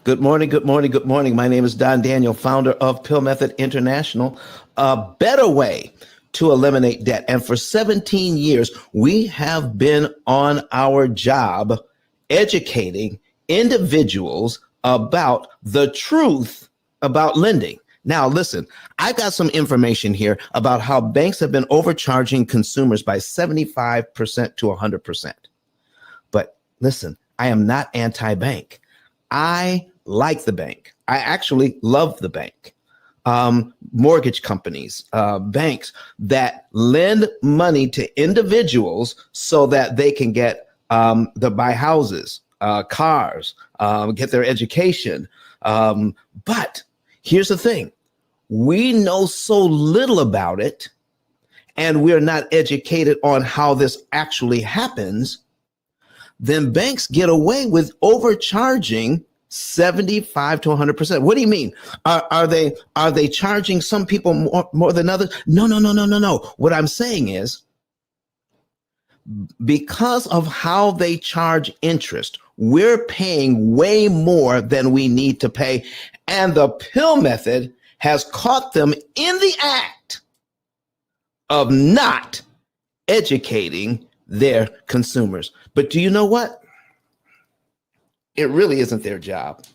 Good morning, good morning, good morning. My name is Don Daniel, founder of Pill Method International, a better way to eliminate debt. And for 17 years, we have been on our job educating individuals about the truth about lending. Now, listen, I've got some information here about how banks have been overcharging consumers by 75% to 100%. But listen, I am not anti-bank. I like the bank. I actually love the bank. Mortgage companies, banks that lend money to individuals so that they can get buy houses, cars, get their education. But here's the thing. We know so little about it, and we're not educated on how this actually happens. Then banks get away with overcharging 75 to 100%. What do you mean? Are they charging some people more than others? No, no, no, no, no, no. What I'm saying is, because of how they charge interest, we're paying way more than we need to pay. And the pill method has caught them in the act of not educating their consumers. But do you know what? It really isn't their job.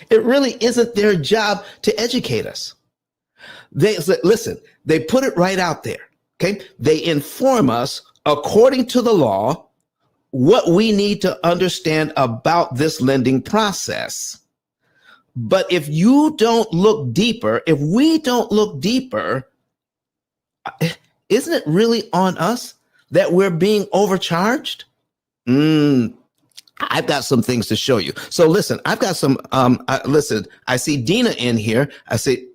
It really isn't their job to educate us. Listen, they put it right out there. Okay. They inform us according to the law what we need to understand about this lending process. But if you don't look deeper, if we don't look deeper, isn't it really on us that we're being overcharged? I've got some things to show you. So listen, I've got some, listen, I see Dina in here. I say,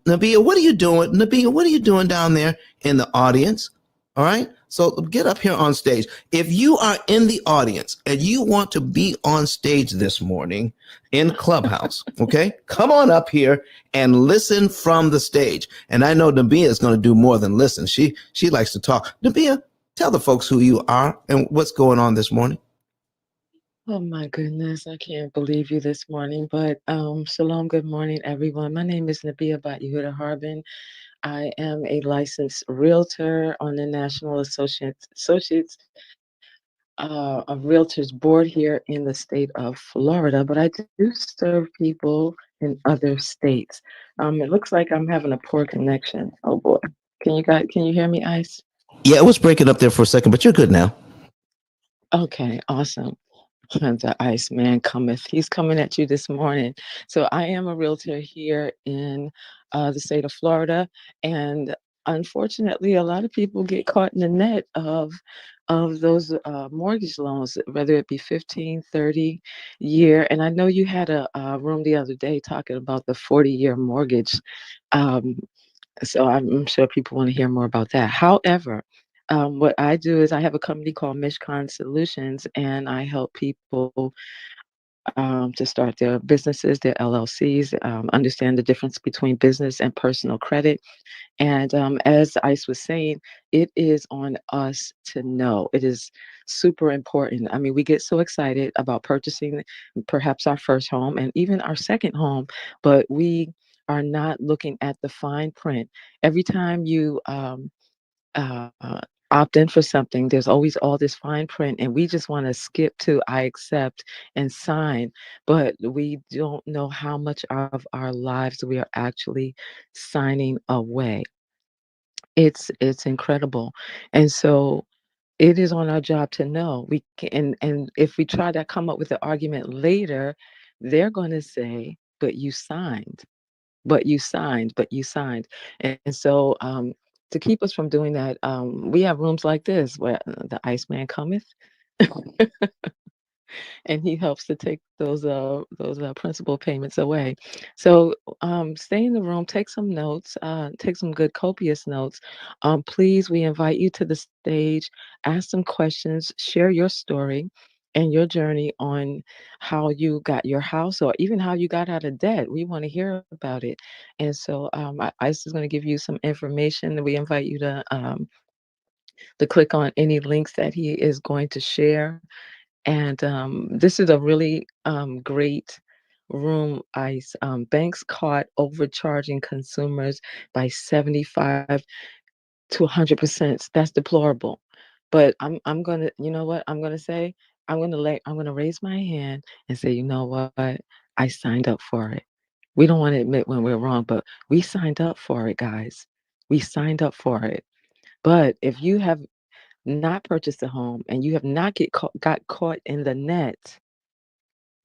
Nabia, what are you doing? Nabia, what are you doing down there in the audience? All right. So get up here on stage. If you are in the audience and you want to be on stage this morning in Clubhouse, okay, come on up here and listen from the stage. And I know Nabia is going to do more than listen. She likes to talk. Nabia, tell the folks who you are and what's going on this morning. Oh my goodness, I can't believe you this morning. But shalom, good morning, everyone. My name is Nabia Bat-Yehuda Harbin. I am a licensed realtor on the National Associates of Realtors Board here in the state of Florida, but I do serve people in other states. It looks like I'm having a poor connection. Oh boy. Can you hear me, Ice? Yeah, it was breaking up there for a second, but you're good now. Okay, awesome. The Iceman cometh. He's coming at you this morning. So I am a realtor here in the state of Florida, and unfortunately, a lot of people get caught in the net of those mortgage loans, whether it be 15, 30 year. And I know you had a room the other day talking about the 40-year mortgage. So I'm sure people want to hear more about that. However, what I do is I have a company called Mishcon Solutions, and I help people to start their businesses, their LLCs, understand the difference between business and personal credit. And as Ice was saying, it is on us to know. It is super important. I mean, we get so excited about purchasing perhaps our first home and even our second home, but we are not looking at the fine print. Every time you uh, opt in for something, there's always all this fine print, and we just want to skip to I accept and sign, but we don't know how much of our lives we are actually signing away. It's incredible, and so it is on our job to know. We can, and if we try to come up with an argument later, they're going to say, "But you signed." But you signed, but you signed. And so to keep us from doing that, we have rooms like this where the Iceman cometh and he helps to take those principal payments away. So stay in the room, take some notes, take some good copious notes. Please, we invite you to the stage, ask some questions, share your story and your journey on how you got your house or even how you got out of debt. We want to hear about it. And so Ice is going to give you some information. We invite you to click on any links that he is going to share. And this is a really great room. Banks caught overcharging consumers by 75 to 100%. That's deplorable. But I'm gonna, you know what I'm gonna say? I'm gonna raise my hand and say, you know what? I signed up for it. We don't want to admit when we're wrong, but we signed up for it, guys. We signed up for it. But if you have not purchased a home and you have not got caught in the net,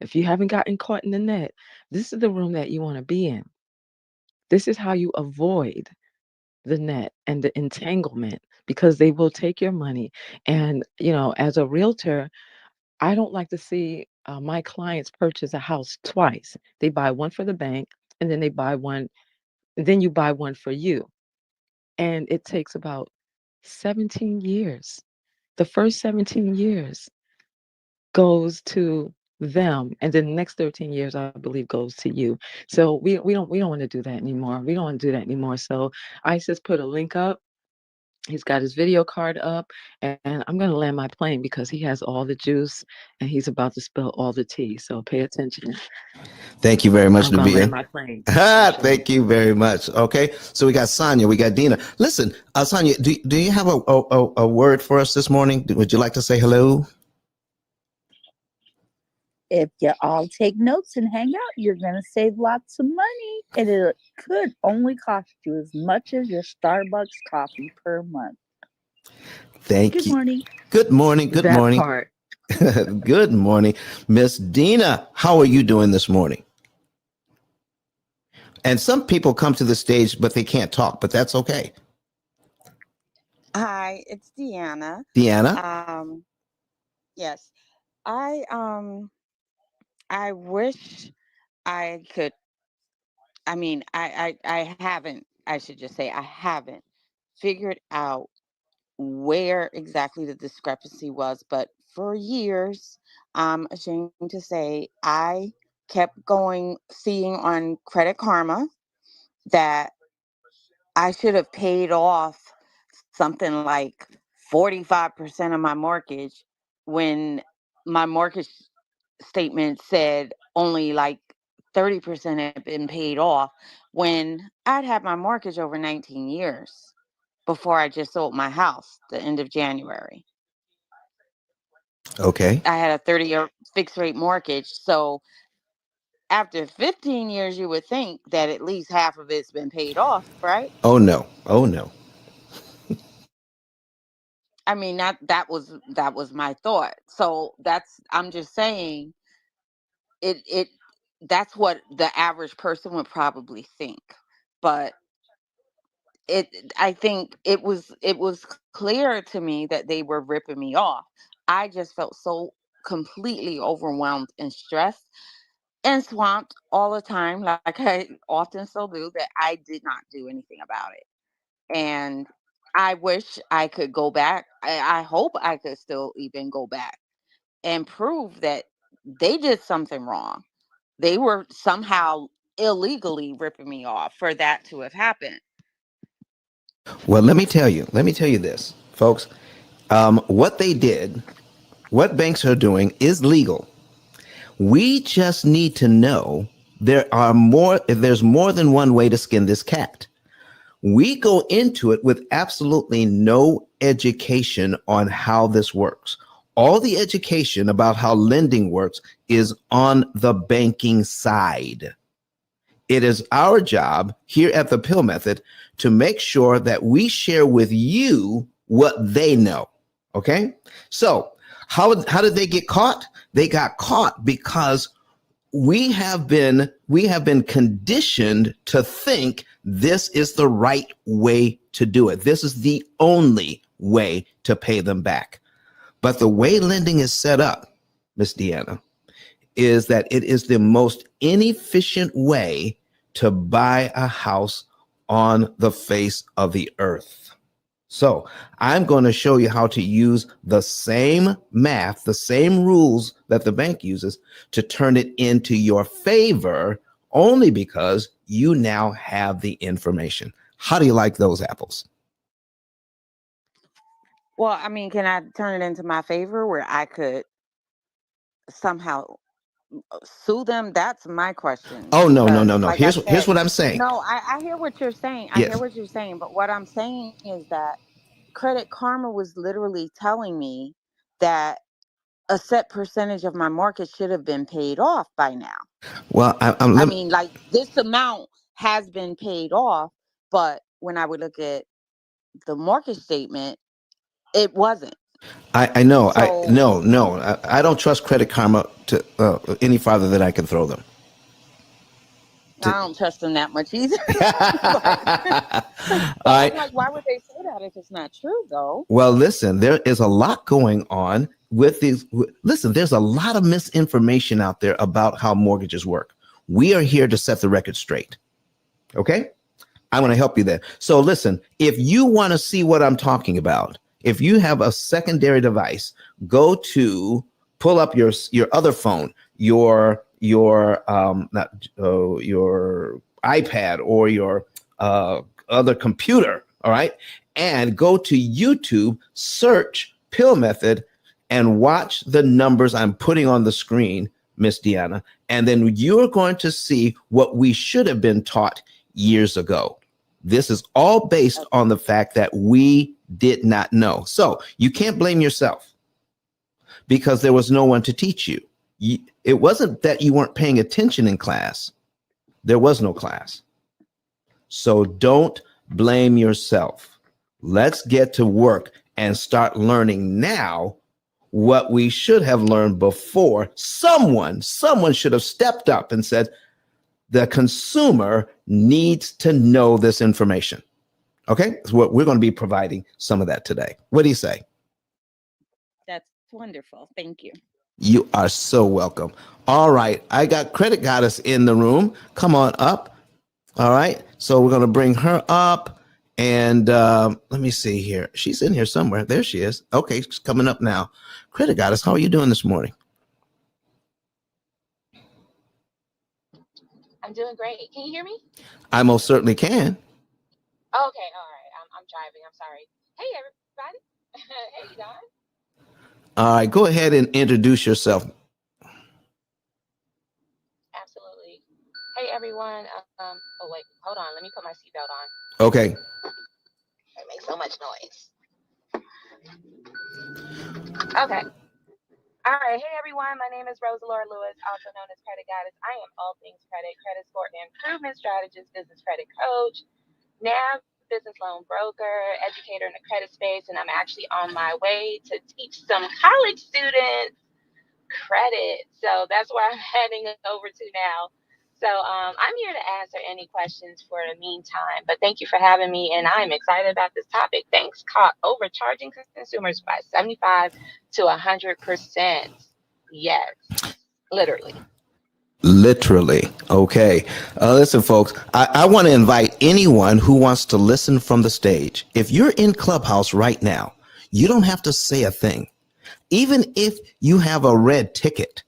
if you haven't gotten caught in the net, this is the room that you want to be in. This is how you avoid the net and the entanglement, because they will take your money. And, as a realtor, I don't like to see my clients purchase a house twice. They buy one for the bank, and then they buy one, and then you buy one for you. And it takes about 17 years. The first 17 years goes to them, and then the next 13 years, I believe, goes to you. So we don't want to do that anymore. We don't want to do that anymore. So I just put a link up. He's got his video card up, and I'm going to land my plane because he has all the juice and he's about to spill all the tea. So pay attention. Thank you very much, I'm going to land Nabia. my plane for sure. Thank you very much. Okay, so we got Sonia, we got Dina. Listen, Sonia, do you have a word for us this morning? Would you like to say hello? If you all take notes and hang out, you're going to save lots of money. And it could only cost you as much as your Starbucks coffee per month. Thank Good you. morning. Good morning. Good That morning. part. Good morning, Miss Dina. How are you doing this morning? And some people come to the stage, but they can't talk, but that's okay. Hi, it's Deanna. Deanna? Yes, I I wish I could. I mean, I haven't. I should just say I haven't figured out where exactly the discrepancy was, but for years, I'm ashamed to say I kept going, seeing on Credit Karma that I should have paid off something like 45% of my mortgage when my mortgage statement said only like 30% had been paid off, when I'd had my mortgage over 19 years before I just sold my house the end of January. Okay. I had a 30-year fixed rate mortgage. So after 15 years, you would think that at least half of it's been paid off, right? Oh, no. Oh, no. I mean, that was my thought. So I'm just saying it that's what the average person would probably think. But I think it was clear to me that they were ripping me off. I just felt so completely overwhelmed and stressed and swamped all the time, like I often still do, that I did not do anything about it. And I wish I could go back. I hope I could still even go back and prove that they did something wrong. They were somehow illegally ripping me off for that to have happened. Well, let me tell you this, folks. What they did, what banks are doing is legal. We just need to know there's more than one way to skin this cat. We go into it with absolutely no education on how this works. All the education about how lending works is on the banking side. It is our job here at the Pill Method to make sure that we share with you what they know. Okay? So, how did they get caught? They got caught because we have been conditioned to think this is the right way to do it. This is the only way to pay them back. But the way lending is set up, Miss Deanna, is that it is the most inefficient way to buy a house on the face of the earth. So I'm going to show you how to use the same math, the same rules that the bank uses to turn it into your favor, only because you now have the information. How do you like those apples? Well, I mean, can I turn it into my favor where I could somehow sue them? That's my question. Oh, no, no, Because, no, no. like I Here's said, what I'm saying. no, I hear what you're saying. I hear Yes. what you're saying. But what I'm saying is that Credit Karma was literally telling me that a set percentage of my mortgage should have been paid off by now. Well, I'm I mean, like, this amount has been paid off, but when I would look at the mortgage statement, it wasn't. I know. So No. I don't trust Credit Karma to any farther than I can throw them. I don't trust them that much either. All But I'm right. like, why would they say that if it's not true, though? Well, listen, there is a lot going on with these. Listen, there's a lot of misinformation out there about how mortgages work. We are here to set the record straight. Okay? I want to help you there. So listen, if you want to see what I'm talking about, if you have a secondary device, go to pull up your other phone, your iPad or your other computer, all right, and go to YouTube, search Pill Method, and watch the numbers I'm putting on the screen, Miss Deanna, and then you're going to see what we should have been taught years ago. This is all based on the fact that we did not know. So you can't blame yourself because there was no one to teach you. It wasn't that you weren't paying attention in class. There was no class. So don't blame yourself. Let's get to work and start learning now what we should have learned before. Someone should have stepped up and said, the consumer needs to know this information. Okay, so we're going to be providing some of that today. What do you say? That's wonderful. Thank you. You are so welcome. All right, I got Credit Goddess in the room. Come on up. All right, so we're going to bring her up. And let me see here. She's in here somewhere. There she is. Okay, she's coming up now. Credit Goddess, how are you doing this morning? I'm doing great. Can you hear me? I most certainly can. Okay, all right. I'm driving. I'm sorry. Hey, everybody. Hey, Don. All right, go ahead and introduce yourself. Absolutely. Hey, everyone. Oh, wait. Hold on. Let me put my seatbelt on. Okay. It makes so much noise. Okay. All right. Hey, everyone. My name is Rosalora Lewis, also known as Credit Goddess. I am all things credit, credit score improvement strategist, business credit coach, NAV business loan broker, educator in the credit space, and I'm actually on my way to teach some college students credit. So that's where I'm heading over to now. So I'm here to answer any questions for the meantime. But thank you for having me, and I'm excited about this topic. Banks caught overcharging consumers by 75 to 100%. Yes, literally. Literally. Okay. Listen, folks, I want to invite anyone who wants to listen from the stage. If you're in Clubhouse right now, you don't have to say a thing. Even if you have a red ticket,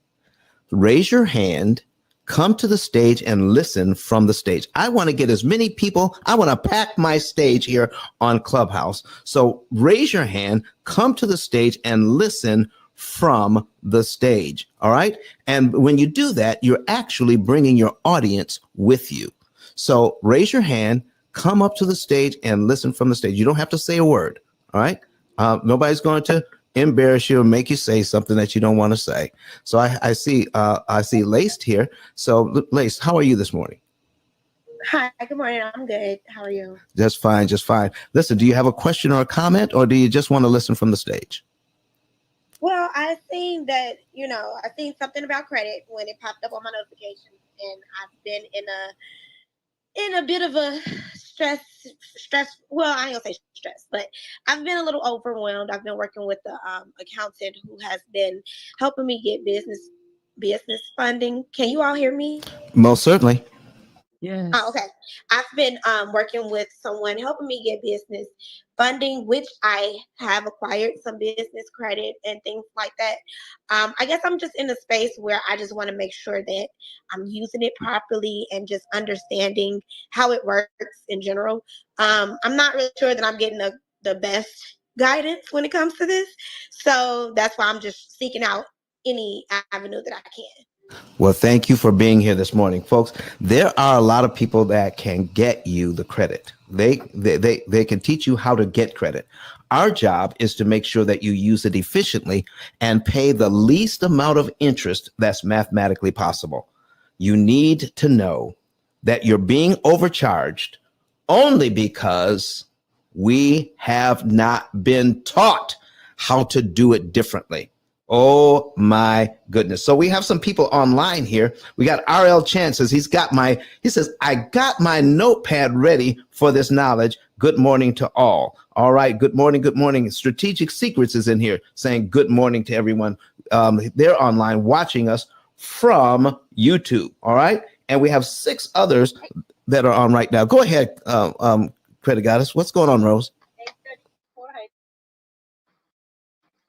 raise your hand, come to the stage and listen from the stage. I want to get as many people. I want to pack my stage here on Clubhouse. So raise your hand, come to the stage and listen from the stage. All right. And when you do that, you're actually bringing your audience with you. So raise your hand, come up to the stage and listen from the stage. You don't have to say a word. All right. Nobody's going to embarrass you or make you say something that you don't want to say. So I see Laced here. So Laced, how are you this morning? Hi, good morning. I'm good. How are you? Just fine, just fine. Listen, do you have a question or a comment, or do you just want to listen from the stage? Well, I seen that, I seen something about credit when it popped up on my notifications, and I've been in a bit of a stress. Well, I ain't gonna say stress, but I've been a little overwhelmed. I've been working with the accountant who has been helping me get business funding. Can you all hear me? Most certainly. Yes. Oh, okay. I've been working with someone helping me get business funding, which I have acquired some business credit and things like that. I guess I'm just in a space where I just want to make sure that I'm using it properly and just understanding how it works in general. I'm not really sure that I'm getting the best guidance when it comes to this. So that's why I'm just seeking out any avenue that I can. Well, thank you for being here this morning, folks. There are a lot of people that can get you the credit. They can teach you how to get credit. Our job is to make sure that you use it efficiently and pay the least amount of interest that's mathematically possible. You need to know that you're being overcharged only because we have not been taught how to do it differently. Oh my goodness. So we have some people online here. We got RL Chances. He says, I got my notepad ready for this knowledge. Good morning to all. All right. Good morning. Good morning. Strategic Secrets is in here saying good morning to everyone. They're online watching us from YouTube. All right. And we have 6 others that are on right now. Go ahead, Credit Goddess. What's going on, Rose?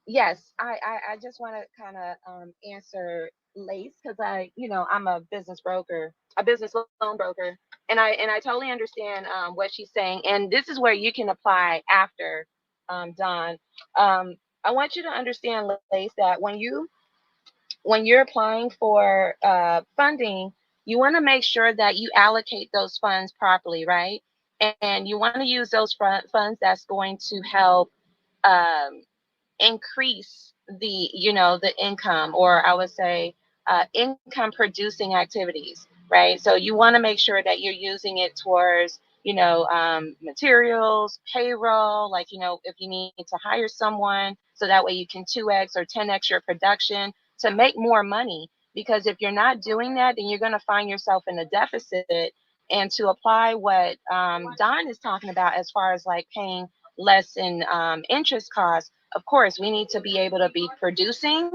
Yes, I just want to kind of answer Lace because I'm a business broker, a business loan broker, and I totally understand what she's saying, and this is where you can apply after Don. I want you to understand, Lace, that when you're applying for funding, you want to make sure that you allocate those funds properly, right? And you want to use those funds that's going to help um, increase the income, or I would say income producing activities, right? So you want to make sure that you're using it towards materials, payroll, like if you need to hire someone, so that way you can 2x or 10x your production to make more money. Because if you're not doing that, then you're going to find yourself in a deficit. And to apply what Don is talking about as far as like paying less in interest costs, of course, we need to be able to be producing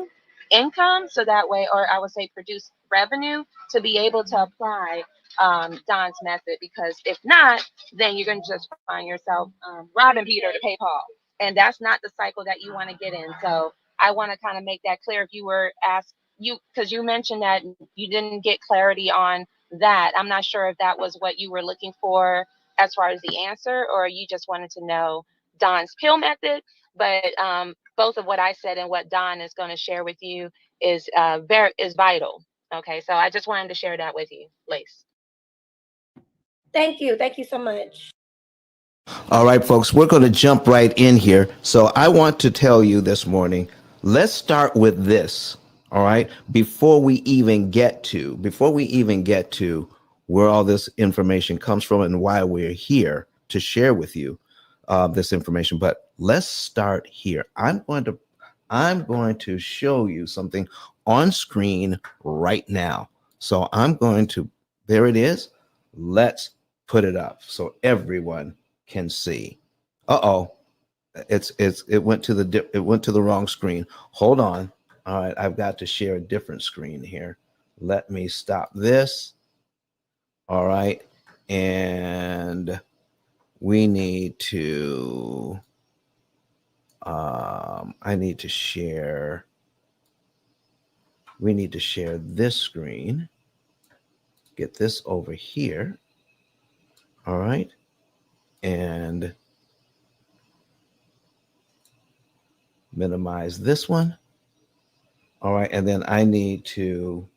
income, so that way, or I would say produce revenue to be able to apply Don's method. Because if not, then you're going to just find yourself robbing Peter to pay Paul. And that's not the cycle that you want to get in. So I want to kind of make that clear. If you were asked, because you mentioned that you didn't get clarity on that. I'm not sure if that was what you were looking for as far as the answer, or you just wanted to know Don's P.I.L.L method. But both of what I said and what Don is going to share with you is vital. Okay, so I just wanted to share that with you, Lace. Thank you so much. All right, folks, we're going to jump right in here. So I want to tell you this morning, let's start with this. All right. Before we even get to where all this information comes from and why we're here to share with you this information. But let's start here. I'm going to show you something on screen right now. So there it is. Let's put it up so everyone can see. It went to the wrong screen. Hold on. All right, I've got to share a different screen here. Let me stop this. All right, and we need to we need to share this screen. Get this over here. All right, and minimize this one. All right, and then I need to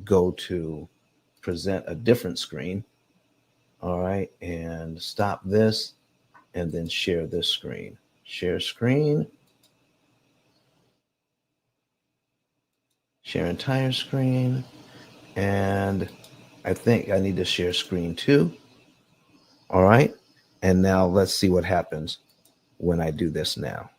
go to present a different screen. All right, and stop this and then share this screen. Share screen. Share entire screen. And I think I need to share screen 2. All right, and now let's see what happens when I do this now.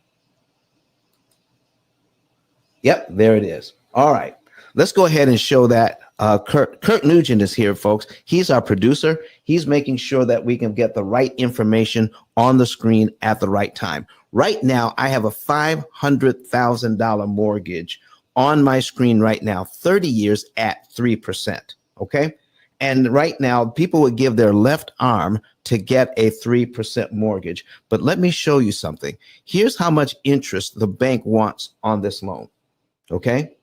Yep, there it is. All right, let's go ahead and show that. Kurt Nugent is here, folks. He's our producer. He's making sure that we can get the right information on the screen at the right time. Right now, I have a $500,000 mortgage on my screen right now, 30 years at 3%. Okay. And right now, people would give their left arm to get a 3% mortgage. But let me show you something. Here's how much interest the bank wants on this loan. Okay.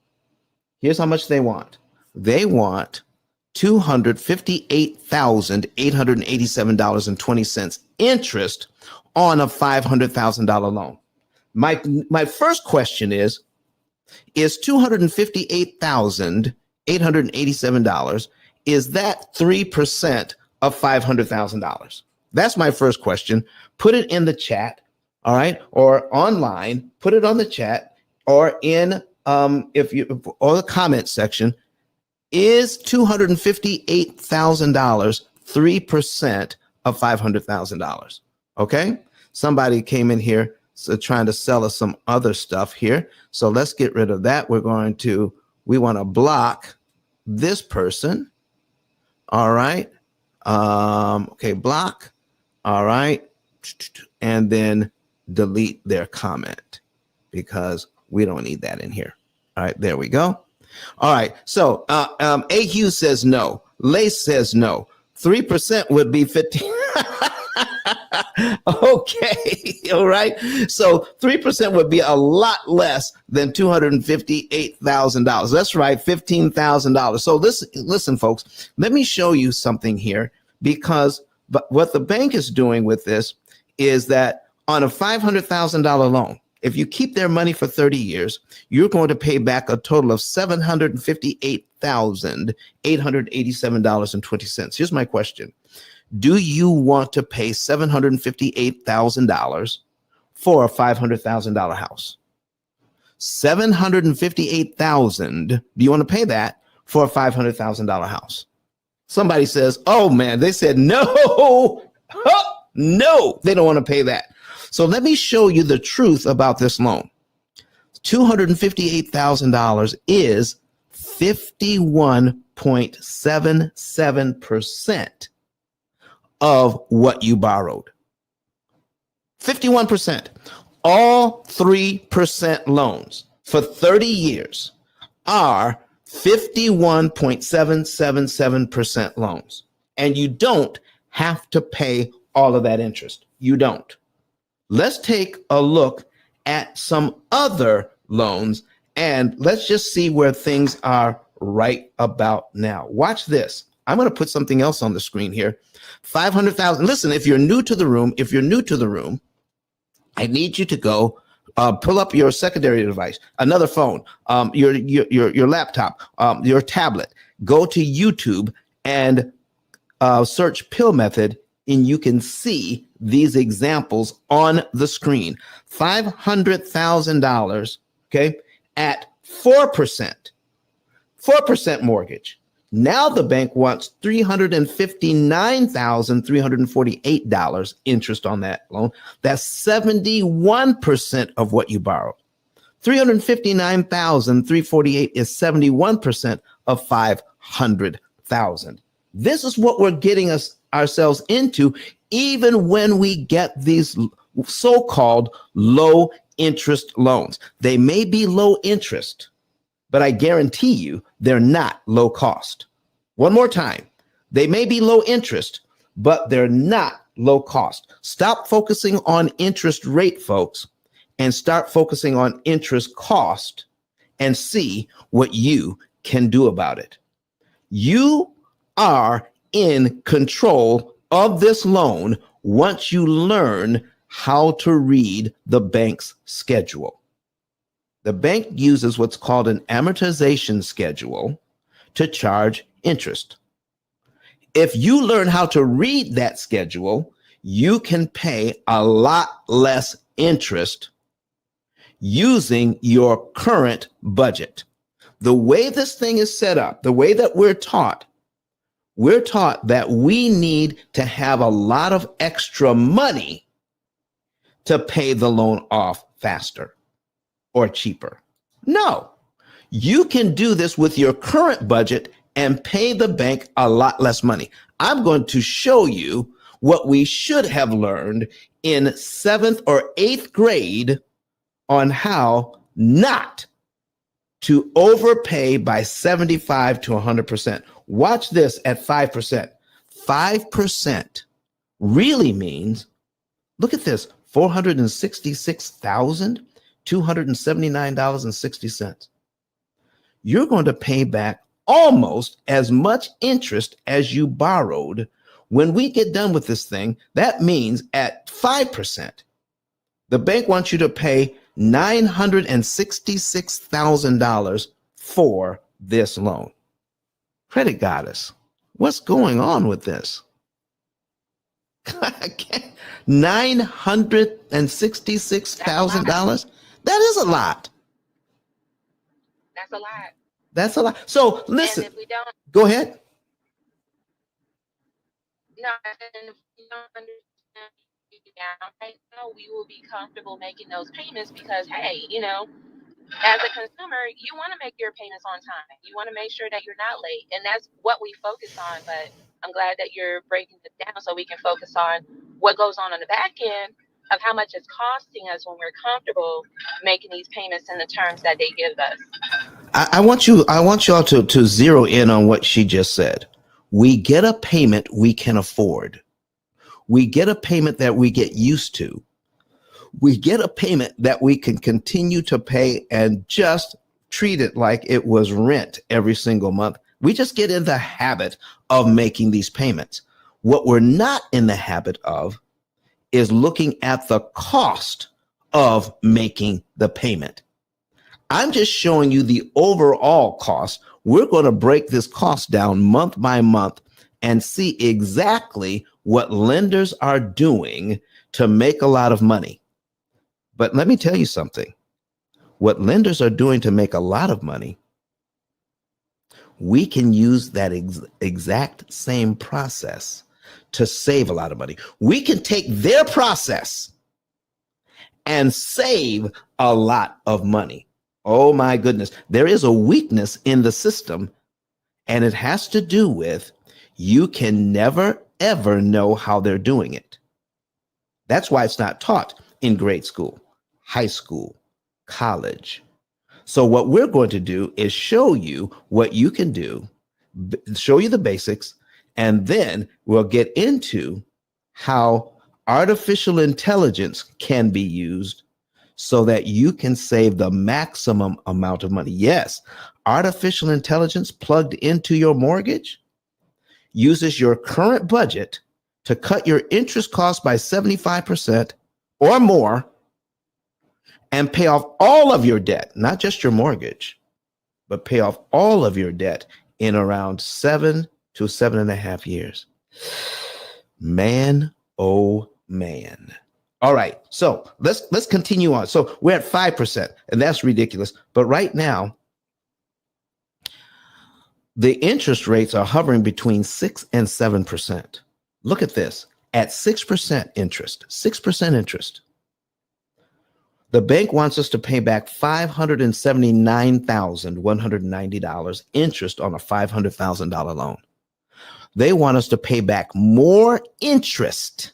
Here's how much they want. They want $258,887.20 interest on a $500,000 loan. My first question is $258,887, is that 3% of $500,000? That's my first question. Put it in the chat, all right, or online. Put it on the chat or in or the comment section. Is $258,000 3% of $500,000? Okay, somebody came in here trying to sell us some other stuff here. So let's get rid of that. We want to block this person. All right. Okay, block. All right. And then delete their comment because we don't need that in here. All right, there we go. All right. So A. Hughes says no. Lace says no. 3% would be 15. Okay. All right. So 3% would be a lot less than $258,000. That's right. $15,000. So listen, folks, let me show you something here, because what the bank is doing with this is that on a $500,000 loan, if you keep their money for 30 years, you're going to pay back a total of $758,887.20. Here's my question. Do you want to pay $758,000 for a $500,000 house? $758,000. Do you want to pay that for a $500,000 house? Somebody says, oh man, they said no. No, they don't want to pay that. So let me show you the truth about this loan. $258,000 is 51.77% of what you borrowed. 51%. All 3% loans for 30 years are 51.777% loans. And you don't have to pay all of that interest. You don't. Let's take a look at some other loans and let's just see where things are right about now. Watch this. I'm going to put something else on the screen here. 500,000. Listen, if you're new to the room, I need you to go pull up your secondary device, another phone, your laptop, your tablet. Go to YouTube and search P.I.L.L method, and you can see these examples on the screen. $500,000, okay, at 4% mortgage. Now the bank wants $359,348 interest on that loan. That's 71% of what you borrowed. $359,348 is 71% of $500,000. This is what we're getting ourselves into, even when we get these so-called low interest loans. They may be low interest, but I guarantee you they're not low cost. One more time. They may be low interest, but they're not low cost. Stop focusing on interest rate, folks, and start focusing on interest cost and see what you can do about it. You are in control of this loan once you learn how to read the bank's schedule. The bank uses what's called an amortization schedule to charge interest. If you learn how to read that schedule, you can pay a lot less interest using your current budget. The way this thing is set up, the way that we're taught that we need to have a lot of extra money to pay the loan off faster or cheaper. No, you can do this with your current budget and pay the bank a lot less money. I'm going to show you what we should have learned in 7th or 8th grade on how not to overpay by 75 to 100%. Watch this at 5%. 5% really means, look at this, $466,279.60. You're going to pay back almost as much interest as you borrowed. When we get done with this thing, that means at 5%, the bank wants you to pay $966,000 for this loan. Credit Goddess, what's going on with this? $966,000? That is a lot. That's a lot. That's a lot. So listen, And if we don't, go ahead. no, and if we don't understand down right now, we will be comfortable making those payments because, hey, as a consumer, you want to make your payments on time. You want to make sure that you're not late. And that's what we focus on. But I'm glad that you're breaking this down so we can focus on what goes on the back end of how much it's costing us when we're comfortable making these payments in the terms that they give us. I want y'all to zero in on what she just said. We get a payment we can afford. We get a payment that we get used to. We get a payment that we can continue to pay and just treat it like it was rent every single month. We just get in the habit of making these payments. What we're not in the habit of is looking at the cost of making the payment. I'm just showing you the overall cost. We're going to break this cost down month by month and see exactly what lenders are doing to make a lot of money. But let me tell you something. What lenders are doing to make a lot of money, we can use that exact same process to save a lot of money. We can take their process and save a lot of money. Oh my goodness. There is a weakness in the system, and it has to do with you can never, ever know how they're doing it. That's why it's not taught in grade school, high school, college. So what we're going to do is show you what you can do, show you the basics, and then we'll get into how artificial intelligence can be used so that you can save the maximum amount of money. Yes, artificial intelligence plugged into your mortgage uses your current budget to cut your interest cost by 75% or more and pay off all of your debt, not just your mortgage, but pay off all of your debt in around 7 to 7.5 years. Man, oh man. All right, so let's continue on. So we're at 5%, and that's ridiculous. But right now, the interest rates are hovering between 6 and 7%. Look at this. At 6% interest, 6% interest, the bank wants us to pay back $579,190 interest on a $500,000 loan. They want us to pay back more in interest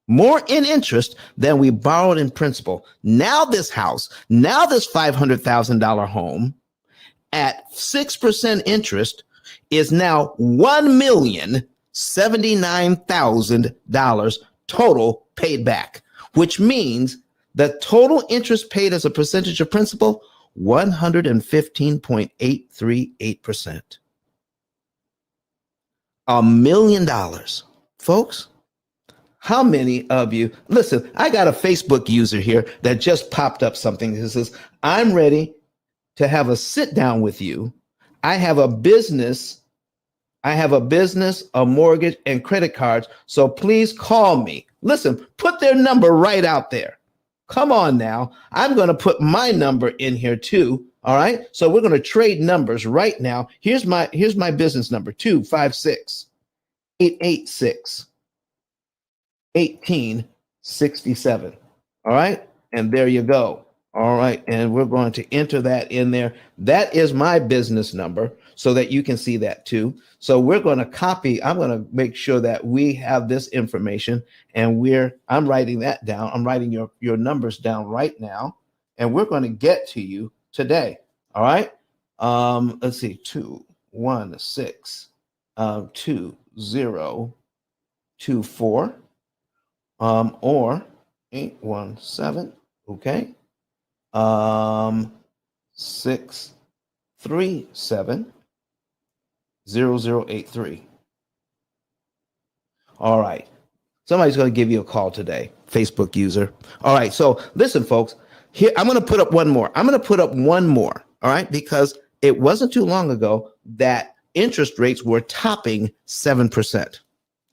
than we borrowed in principal. Now this house, now this $500,000 home at 6% interest is now $1,079,000 total paid back, which means the total interest paid as a percentage of principal, 115.838%. $1 million. Folks, how many of you, listen, I got a Facebook user here that just popped up something that says, I'm ready to have a sit down with you. I have a business, a mortgage, and credit cards. So please call me. Listen, put their number right out there. Come on now. I'm going to put my number in here too. All right. So we're going to trade numbers right now. Here's my business number, 256-886-1867. All right. And there you go. All right. And we're going to enter that in there. That is my business number so that you can see that too. So we're going to copy. I'm going to make sure that we have this information, and I'm writing that down. I'm writing your numbers down right now, and we're going to get to you today. All right. Let's see. 216-2024 or 817. Okay. 637 0083. All right. Somebody's going to give you a call today, Facebook user. All right. So listen, folks, here, I'm going to put up one more. All right. Because it wasn't too long ago that interest rates were topping 7%.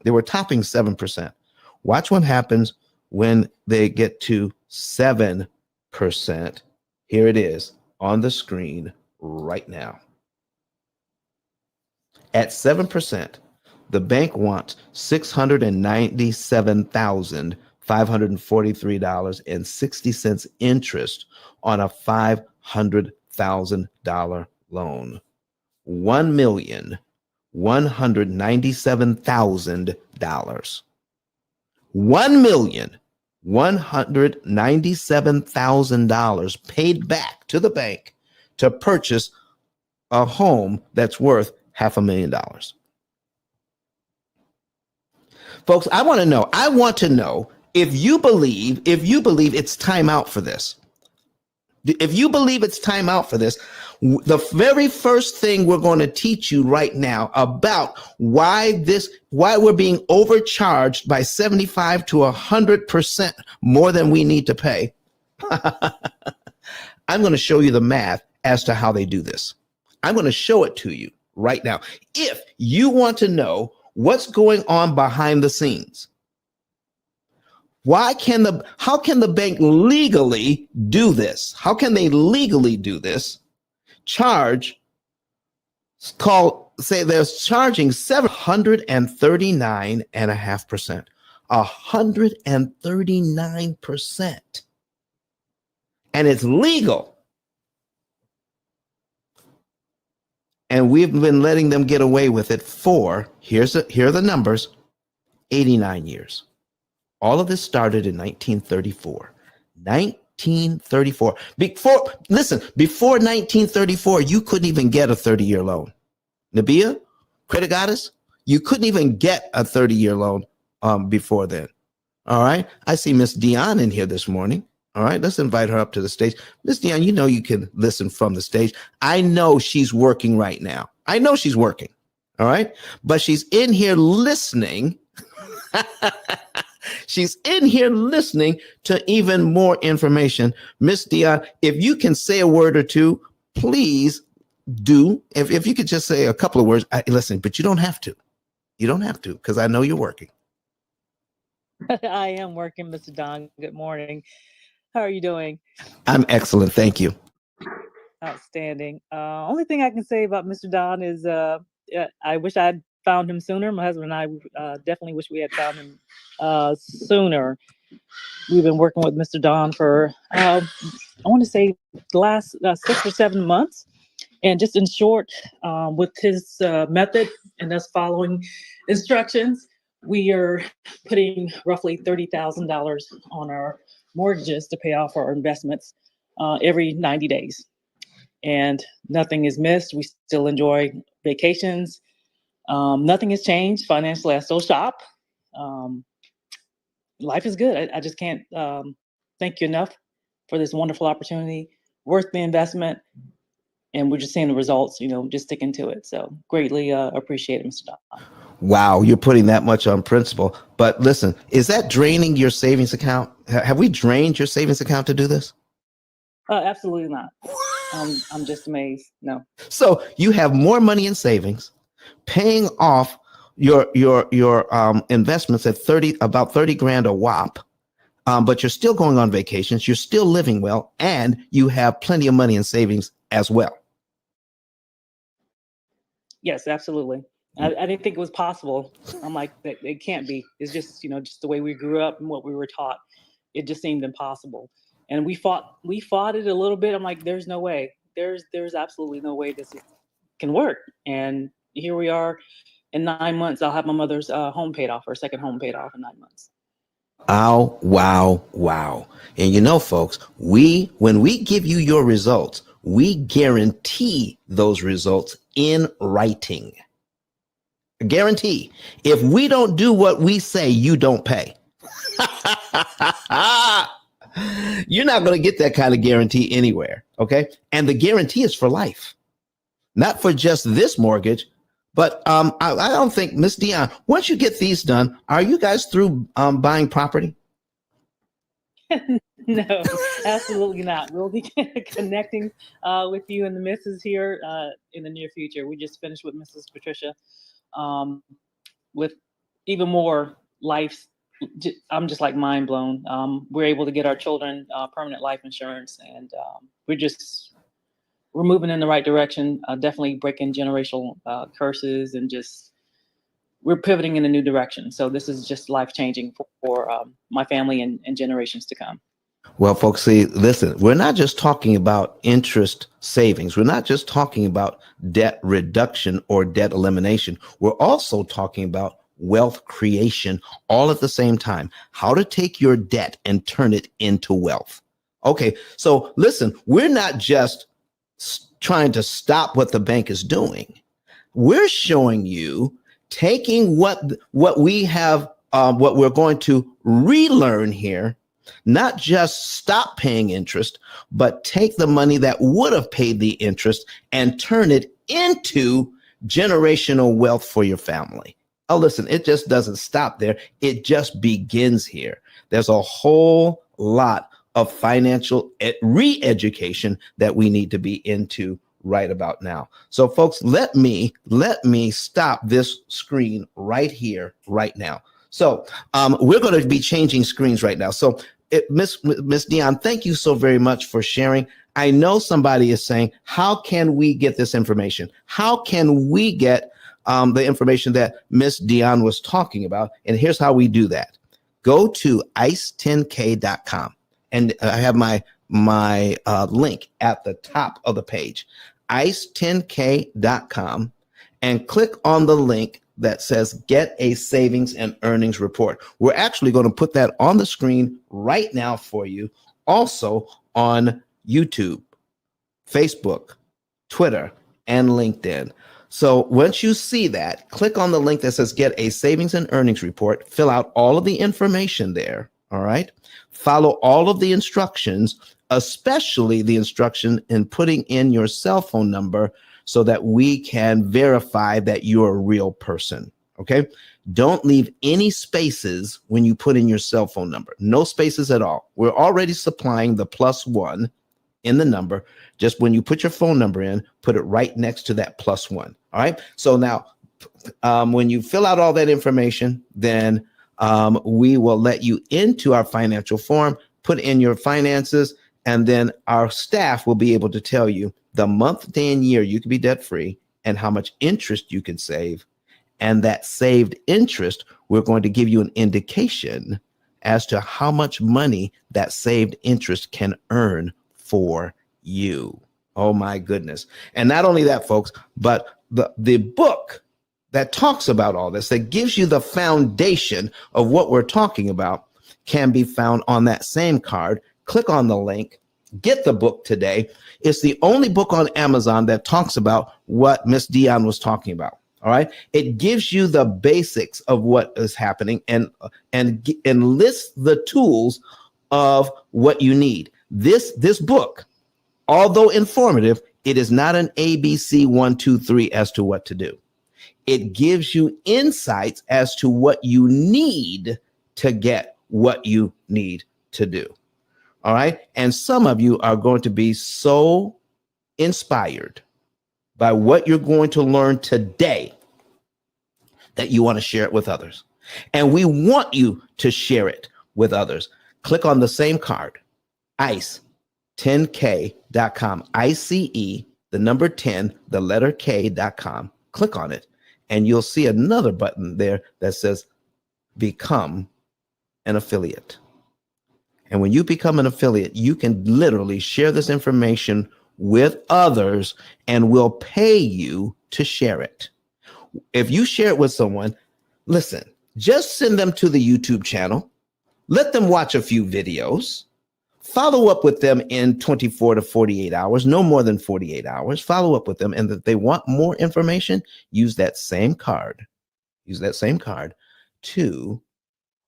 They were topping 7%. Watch what happens when they get to 7%. Here it is on the screen right now. At 7%, the bank wants $697,543.60 interest on a $500,000 loan. $1,197,000. $1,197,000 paid back to the bank to purchase a home that's worth $500,000. Folks, I want to know if you believe it's time out for this. If you believe it's time out for this, the very first thing we're going to teach you right now about why we're being overcharged by 75 to 100% more than we need to pay. I'm going to show you the math as to how they do this. I'm going to show it to you right now. If you want to know what's going on behind the scenes, how can the bank legally do this? How can they legally do this? They're charging 739.5%. 139%. And it's legal. And we've been letting them get away with it for, here are the numbers, 89 years. All of this started in 1934. 1934. Before 1934, you couldn't even get a 30-year loan. Nabia, credit goddess, you couldn't even get a 30-year loan before then. All right. I see Miss Dion in here this morning. All right. Let's invite her up to the stage. Miss Dion, you know you can listen from the stage. I know she's working right now. I know she's working. All right. But she's in here listening. She's in here listening to even more information. Miss Dion, if you can say a word or two, please do. If you could just say a couple of words, listen, but you don't have to. You don't have to, because I know you're working. I am working, Mr. Don. Good morning. How are you doing? I'm excellent. Thank you. Outstanding. Only thing I can say about Mr. Don is I wish I'd found him sooner. My husband and I definitely wish we had found him sooner. We've been working with Mr. Don for, I want to say, the last 6 or 7 months. And just in short, with his method and us following instructions, we are putting roughly $30,000 on our mortgages to pay off our investments every 90 days. And nothing is missed. We still enjoy vacations. Nothing has changed financially. I still shop. Life is good. I just can't thank you enough for this wonderful opportunity, worth the investment. And we're just seeing the results, just sticking to it. So greatly appreciate it, Mr. Don. Wow, you're putting that much on principle. But listen, is that draining your savings account? Have we drained your savings account to do this? Absolutely not. I'm just amazed. No. So you have more money in savings, paying off your investments at about 30 grand a whop. But you're still going on vacations. You're still living well, and you have plenty of money in savings as well. Yes, absolutely. I didn't think it was possible. I'm like, it can't be. It's just, just the way we grew up and what we were taught. It just seemed impossible. And we fought it a little bit. I'm like, there's no way. There's absolutely no way this can work. And here we are. In 9 months, I'll have my mother's home paid off, her second home paid off in 9 months. Oh, wow. And folks, when we give you your results, we guarantee those results in writing. Guarantee. If we don't do what we say, you don't pay. You're not going to get that kind of guarantee anywhere. Okay. And the guarantee is for life, not for just this mortgage, But I don't think, Miss Dion, once you get these done, are you guys through buying property? No, absolutely not. We'll be connecting with you and the missus here in the near future. We just finished with Mrs. Patricia with even more life. I'm just like mind blown. We're able to get our children permanent life insurance, and we're moving in the right direction. Definitely breaking generational curses, and just we're pivoting in a new direction. So this is just life changing for my family and generations to come. Well, folks, see, listen, we're not just talking about interest savings. We're not just talking about debt reduction or debt elimination. We're also talking about wealth creation all at the same time. How to take your debt and turn it into wealth. Okay, so listen, we're not just trying to stop what the bank is doing. We're showing you taking what we have, what we're going to relearn here. Not just stop paying interest, but take the money that would have paid the interest and turn it into generational wealth for your family. Oh, listen, it just doesn't stop there. It just begins here. There's a whole lot of financial re-education that we need to be into right about now. So folks, let me stop this screen right here, right now. So we're going to be changing screens right now. So Miss Dion, thank you so very much for sharing. I know somebody is saying, how can we get this information? How can we get the information that Miss Dion was talking about? And here's how we do that. Go to ice10k.com. And I have my link at the top of the page, ice10k.com, and click on the link that says get a savings and earnings report. We're actually going to put that on the screen right now for you, also on YouTube, Facebook, Twitter, and LinkedIn. So once you see that, click on the link that says get a savings and earnings report, fill out all of the information there. All right. Follow all of the instructions, especially the instruction in putting in your cell phone number so that we can verify that you're a real person. Okay. Don't leave any spaces when you put in your cell phone number. No spaces at all. We're already supplying the +1 in the number. Just when you put your phone number in, put it right next to that +1. All right. So now when you fill out all that information, then we will let you into our financial form, put in your finances, and then our staff will be able to tell you the month, day, and year you can be debt free and how much interest you can save. And that saved interest, we're going to give you an indication as to how much money that saved interest can earn for you. Oh my goodness. And not only that, folks, but the book that talks about all this, that gives you the foundation of what we're talking about, can be found on that same card. Click on the link, get the book today. It's the only book on Amazon that talks about what Miss Dion was talking about. All right. It gives you the basics of what is happening and lists the tools of what you need. This book, although informative, it is not an ABC 1, 2, 3 as to what to do. It gives you insights as to what you need to get what you need to do. All right. And some of you are going to be so inspired by what you're going to learn today that you want to share it with others. And we want you to share it with others. Click on the same card, ice10k.com, ICE, the number 10, the letter K.com. Click on it, and you'll see another button there that says become an affiliate. And when you become an affiliate, you can literally share this information with others, and we'll pay you to share it. If you share it with someone, listen, just send them to the YouTube channel, let them watch a few videos, follow up with them in 24 to 48 hours, no more than 48 hours, follow up with them. And if they want more information, use that same card to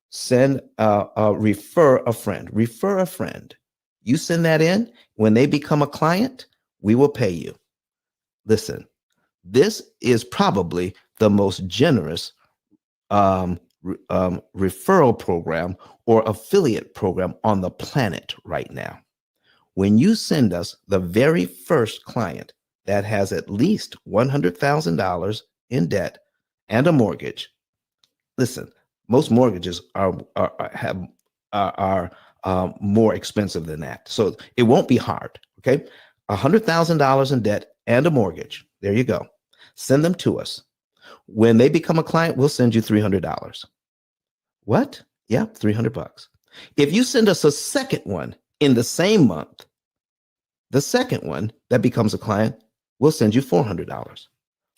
send refer a friend. You send that in. When they become a client, we will pay you. Listen, This is probably the most generous referral program or affiliate program on the planet right now. When you send us the very first client that has at least $100,000 in debt and a mortgage, listen, most mortgages are more expensive than that, so it won't be hard. Okay, $100,000 in debt and a mortgage. There you go. Send them to us. When they become a client, we'll send you $300. What? Yeah, $300. If you send us a second one in the same month, the second one that becomes a client, we'll send you $400.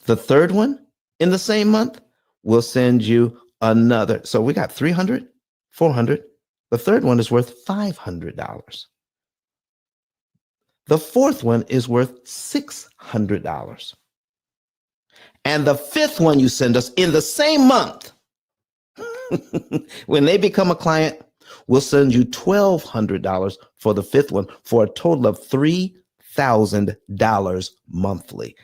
The third one in the same month, we'll send you another. So we got 300, 400. The third one is worth $500. The fourth one is worth $600. And the fifth one you send us in the same month, when they become a client, we'll send you $1,200 for the fifth one, for a total of $3,000 monthly.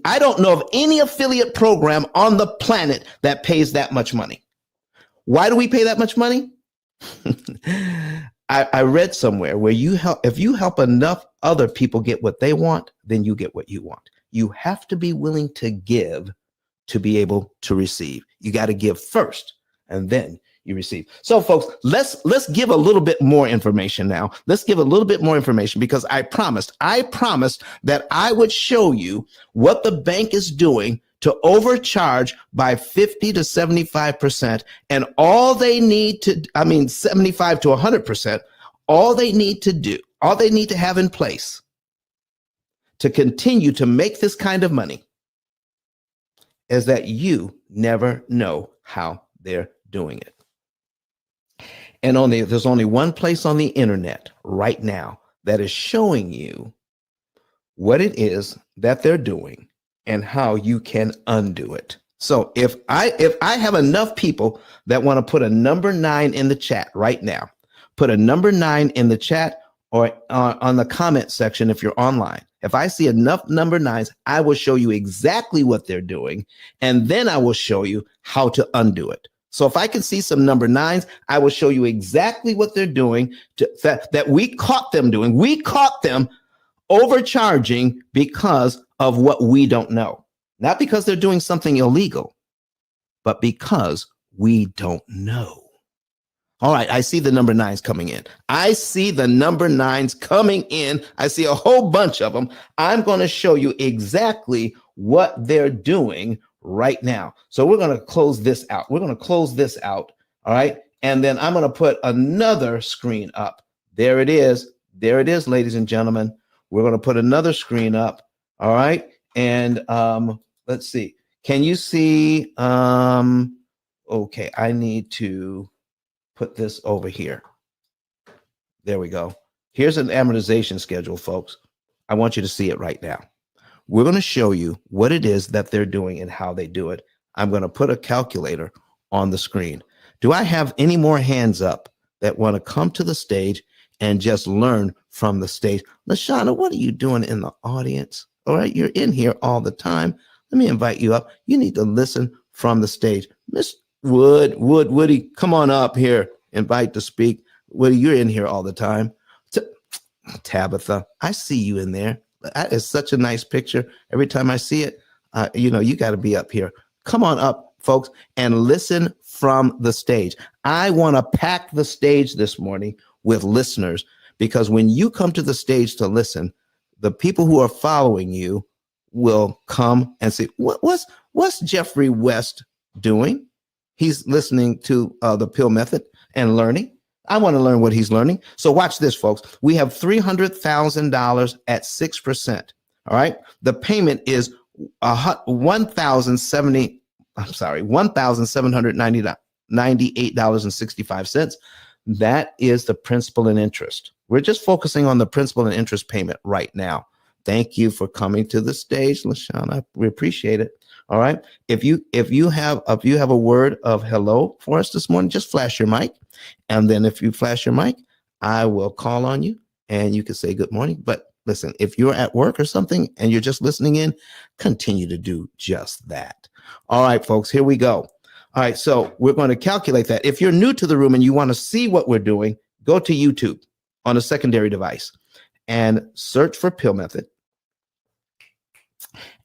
I don't know of any affiliate program on the planet that pays that much money. Why do we pay that much money? I read somewhere where if you help enough other people get what they want, then you get what you want. You have to be willing to give to be able to receive. You got to give first, and then you receive. So folks, let's give a little bit more information now. Let's give a little bit more information, because I promised that I would show you what the bank is doing to overcharge by 50 to 75%. And all they need to, 75 to 100%, all they need to have in place to continue to make this kind of money is that you never know how they're doing it. And there's only one place on the internet right now that is showing you what it is that they're doing and how you can undo it. So if I have enough people that want to put a number 9 in the chat right now, put a number 9 in the chat or on the comment section if you're online. If I see enough number 9s, I will show you exactly what they're doing, and then I will show you how to undo it. So if I can see some number 9s, I will show you exactly what they're doing that we caught them doing. We caught them overcharging because of what we don't know. Not because they're doing something illegal, but because we don't know. All right, I see the number 9s coming in. I see the number 9s coming in. I see a whole bunch of them. I'm going to show you exactly what they're doing right now. So we're going to close this out. All right. And then I'm going to put another screen up. There it is. There it is, ladies and gentlemen. We're going to put another screen up. All right. And let's see. Can you see? Okay, I need to put this over here. There we go. Here's an amortization schedule, folks. I want you to see it right now. We're going to show you what it is that they're doing and how they do it. I'm going to put a calculator on the screen. Do I have any more hands up that want to come to the stage and just learn from the stage? LaShawna, what are you doing in the audience? All right, you're in here all the time. Let me invite you up. You need to listen from the stage. Miss Woody, come on up here. Invite to speak. Woody, you're in here all the time. Tabitha, I see you in there. That is such a nice picture. Every time I see it, you got to be up here. Come on up, folks, and listen from the stage. I want to pack the stage this morning with listeners, because when you come to the stage to listen, the people who are following you will come and say, what's Jeffrey West doing? He's listening to the P.I.L.L method and learning. I want to learn what he's learning. So watch this, folks. We have $300,000 at 6%. All right. The payment is $1,798.65. That is the principal and interest. We're just focusing on the principal and interest payment right now. Thank you for coming to the stage, LaShawna. We appreciate it. All right. If you have a word of hello for us this morning, just flash your mic. And then if you flash your mic, I will call on you and you can say good morning. But listen, if you're at work or something and you're just listening in, continue to do just that. All right, folks, here we go. All right, so we're going to calculate that. If you're new to the room and you want to see what we're doing, go to YouTube on a secondary device and search for P.I.L.L method,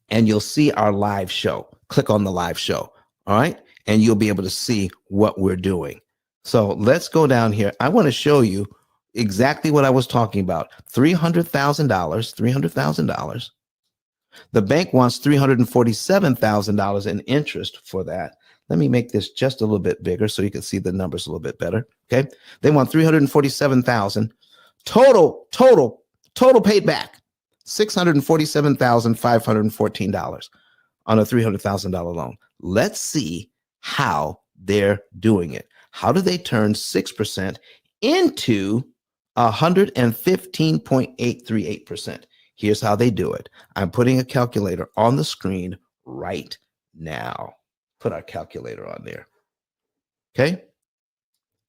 and you'll see our live show. Click on the live show, all right? And you'll be able to see what we're doing. So let's go down here. I want to show you exactly what I was talking about. $300,000. The bank wants $347,000 in interest for that. Let me make this just a little bit bigger so you can see the numbers a little bit better. Okay. They want $347,000. Total paid back $647,514 on a $300,000 loan. Let's see how they're doing it. How do they turn 6% into 115.838%? Here's how they do it. I'm putting a calculator on the screen right now. Put our calculator on there. Okay.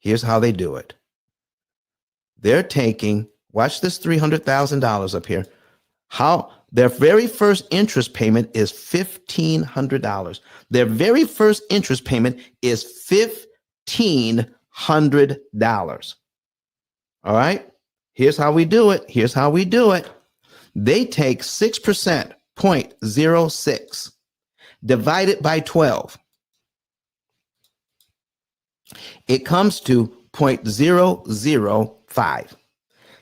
Here's how they do it. They're taking, watch this $300,000 up here. How their very first interest payment is $1,500. Their very first interest payment is $1,500. All right. Here's how we do it. Here's how we do it. They take 6%, 0.06, divide it by 12. It comes to 0.005.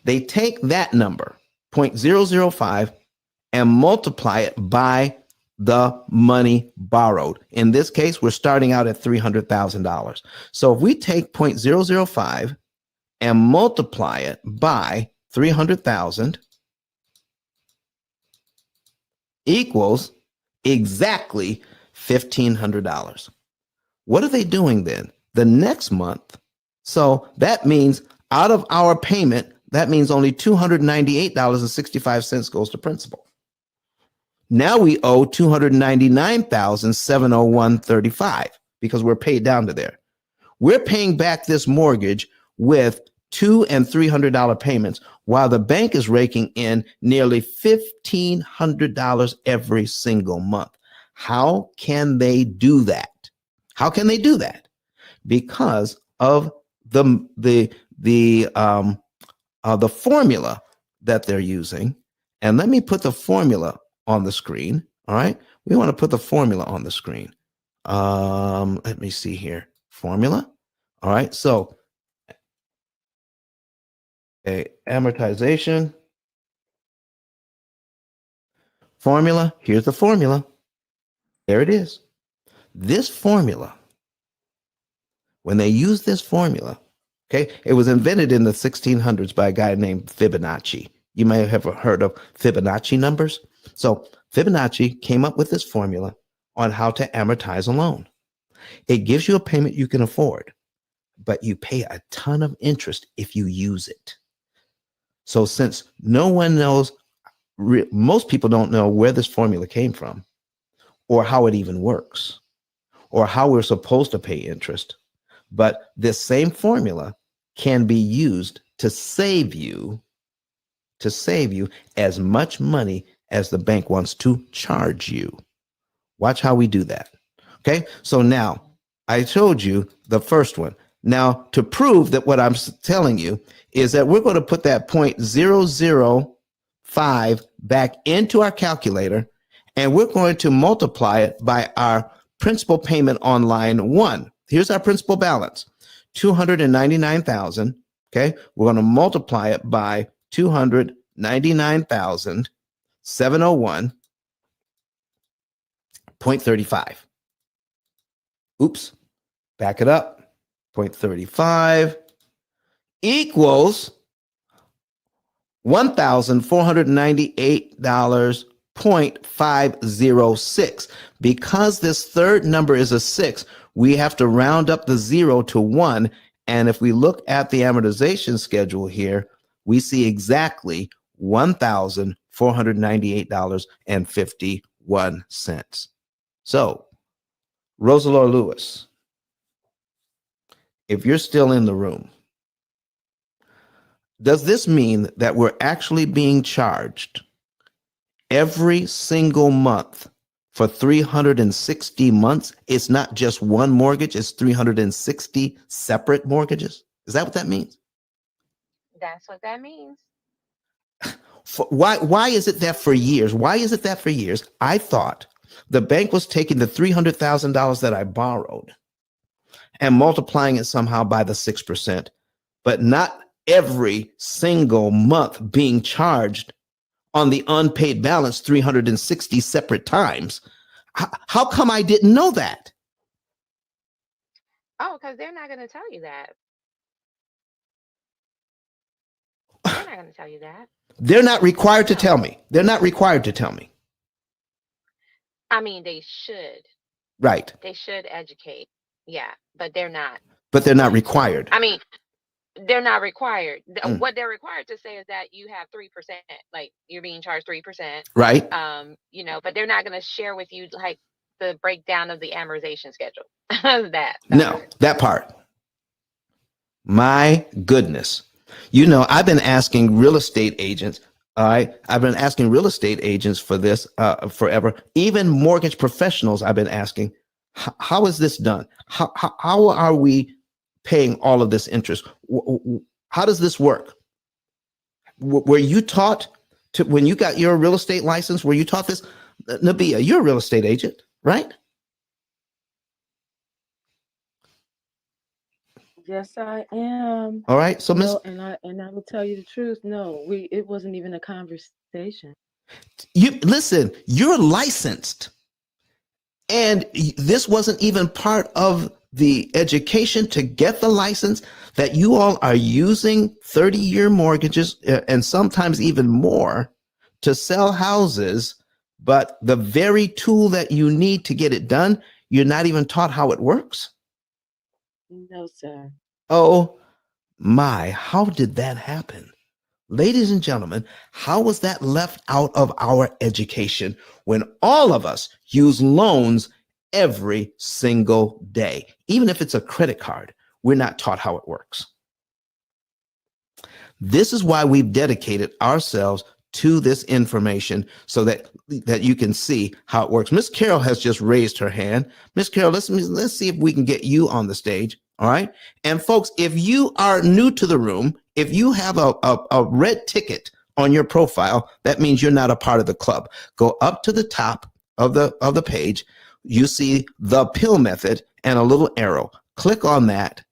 They take that number, 0.005, and multiply it by the money borrowed. In this case, we're starting out at $300,000. So if we take 0.005 and multiply it by 300,000, equals exactly $1,500. What are they doing then? The next month. So that means out of our payment, that means only $298.65 goes to principal. Now we owe $299,701.35 because we're paid down to there. We're paying back this mortgage with $200 and $300 payments, while the bank is raking in nearly $1,500 every single month. How can they do that? How can they do that? Because of the formula that they're using. And let me put the formula on the screen. All right, we want to put the formula on the screen. Let me see here. Formula. All right, so amortization formula. Here's the formula. There it is. This formula, when they use this formula, okay, it was invented in the 1600s by a guy named Fibonacci. You may have heard of Fibonacci numbers. So Fibonacci came up with this formula on how to amortize a loan. It gives you a payment you can afford, but you pay a ton of interest if you use it. So since no one knows, most people don't know where this formula came from or how it even works or how we're supposed to pay interest. But this same formula can be used to save you as much money as the bank wants to charge you. Watch how we do that. Okay. So now I told you the first one. Now, to prove that what I'm telling you is that we're going to put that 0.005 back into our calculator, and we're going to multiply it by our principal payment on line 1. Here's our principal balance, $299,000. Okay, we're going to multiply it by $299,701.35. Oops, back it up. 0.35 equals $1,498.506. Because this third number is a 6, we have to round up the 0 to 1. And if we look at the amortization schedule here, we see exactly $1,498.51. So, Rosalore Lewis, if you're still in the room, Does this mean that we're actually being charged every single month for 360 months? It's not just one mortgage, it's 360 separate mortgages. Is that what that means? That's what that means. Why is it that for years? Why is it that for years I thought the bank was taking the $300,000 that I borrowed and multiplying it somehow by the 6%, but not every single month being charged on the unpaid balance 360 separate times? How come I didn't know that? Oh, because they're not going to tell you that. They're not going to tell you that. They're not required to No. tell me. They're not required to tell me. I mean, they should. Right. They should educate. Yeah, but they're not. But they're not required. I mean, they're not required. Mm. What they're required to say is that you have 3%, like you're being charged 3%. Right. You know, but they're not going to share with you like the breakdown of the amortization schedule. That part. My goodness. You know, I've been asking real estate agents. All right. I've been asking real estate agents for this forever. Even mortgage professionals, I've been asking, how is this done? How are we paying all of this interest? How does this work? Were you taught to, when you got your real estate license, were you taught this? Nabia, you're a real estate agent, right? Yes, I am. All right. So, Miss, No, and I will tell you the truth. No, it wasn't even a conversation. you listen, you're licensed. And this wasn't even part of the education to get the license, that you all are using 30-year mortgages and sometimes even more to sell houses. But the very tool that you need to get it done, you're not even taught how it works. No, sir. Oh my, how did that happen? Ladies and gentlemen, how was that left out of our education when all of us use loans every single day? Even if it's a credit card, we're not taught how it works. This is why we've dedicated ourselves to this information so that you can see how it works. Miss Carol has just raised her hand. Miss Carol, let's see if we can get you on the stage. All right. And folks, if you are new to the room, if you have a red ticket on your profile, that means you're not a part of the club. Go up to the top of the page. You see the P.I.L.L method and a little arrow. Click on that.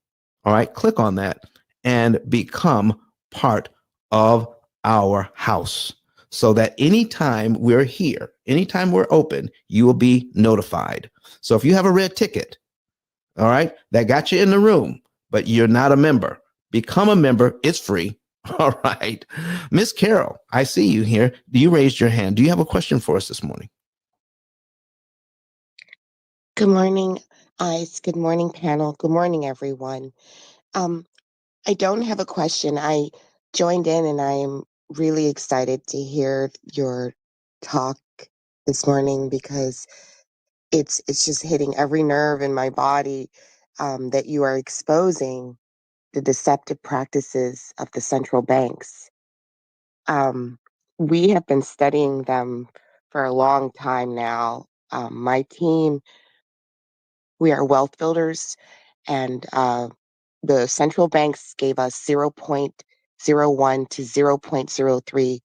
All right. Click on that and become part of our house, so that anytime we're here, anytime we're open, you will be notified. So if you have a red ticket, all right, that got you in the room, but you're not a member, become a member. It's free. All right. Miss Carol, I see you here. You raised your hand. Do you have a question for us this morning? Good morning, Ice. Good morning, panel. Good morning, everyone. I don't have a question. I joined in and I am really excited to hear your talk this morning because it's just hitting every nerve in my body, that you are exposing the deceptive practices of the central banks. We have been studying them for a long time now. My team, we are wealth builders, and the central banks gave us 0.01 to 0.03%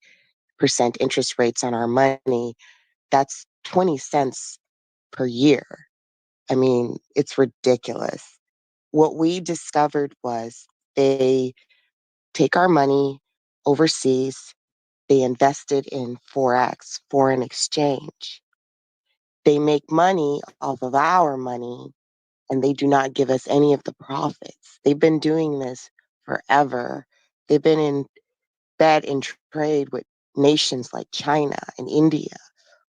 interest rates on our money. That's 20 cents per year. I mean, it's ridiculous. What we discovered was they take our money overseas, they invested in Forex, foreign exchange. They make money off of our money and they do not give us any of the profits. They've been doing this forever. They've been in bed in trade with nations like China and India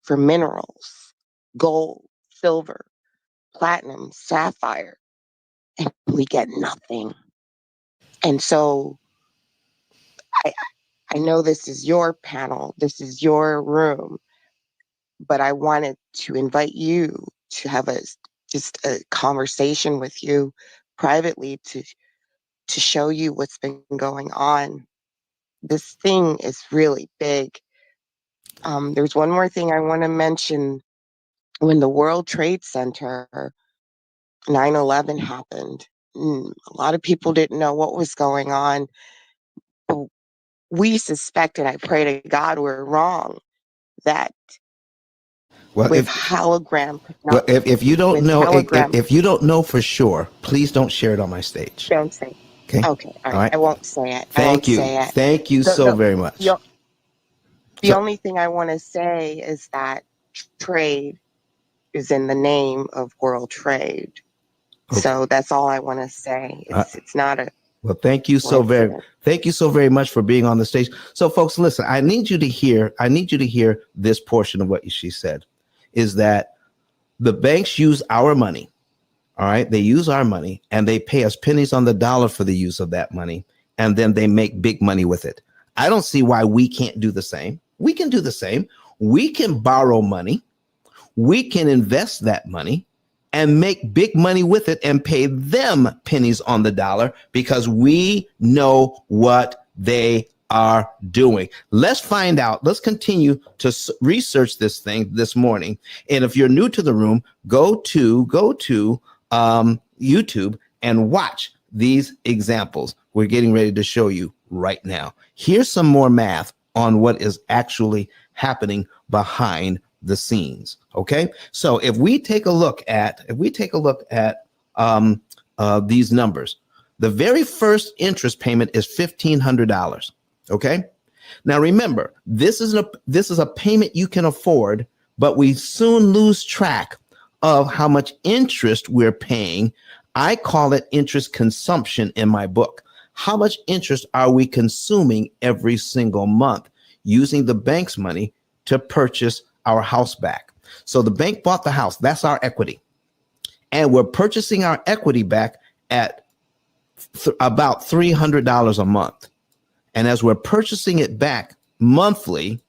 for minerals, gold, silver, platinum, sapphire, and we get nothing. And so I, I know this is your panel, this is your room, but I wanted to invite you to have just a conversation with you privately to show you what's been going on this thing is really big. There's one more thing I want to mention. When the World Trade Center 9/11 happened, a lot of people didn't know what was going on. But we suspect, and I pray to God we're wrong, that Well, with hologram well, technology, if you don't with know, hologram, if you don't know for sure, please don't share it on my stage. don't say. Okay. Okay, all All right. right. I won't say it. I won't Thank you. say it. Thank you The so the very much. the, the So, only thing I want to say is that trade is in the name of world trade. okay. So that's all I want to say. It's not a Well, thank you so very much for being on the stage. So, folks, listen, I need you to hear this portion of what she said, is that the banks use our money. All right. They use our money and they pay us pennies on the dollar for the use of that money. And then they make big money with it. I don't see why we can't do the same. We can do the same. We can borrow money. We can invest that money and make big money with it and pay them pennies on the dollar because we know what they are doing. Let's find out. Let's continue to research this thing this morning. And if you're new to the room, go to YouTube and watch these examples we're getting ready to show you right now. Here's some more math on what is actually happening behind the scenes. Okay, so if we take a look at these numbers, the very first interest payment is $1,500. Okay, now remember, this is a payment you can afford, but we soon lose track of how much interest we're paying. I call it interest consumption in my book. How much interest are we consuming every single month using the bank's money to purchase our house back? So the bank bought the house. That's our equity. And we're purchasing our equity back at about $300 a month. And as we're purchasing it back monthly,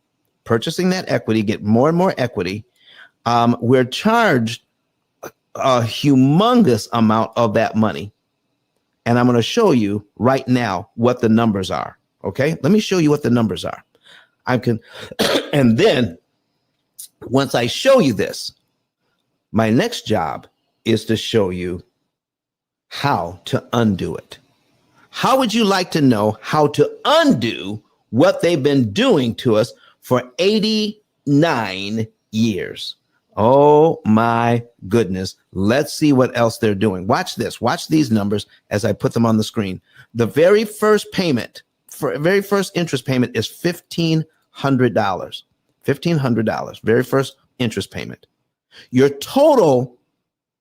purchasing that equity, get more and more equity, we're charged a humongous amount of that money. And I'm going to show you right now what the numbers are. Okay, let me show you what the numbers are. And then once I show you this, my next job is to show you how to undo it. How would you like to know how to undo what they've been doing to us for 89 years? Oh my goodness. Let's see what else they're doing. Watch this. Watch these numbers as I put them on the screen. The very first interest payment is $1,500. $1,500. Very first interest payment. Your total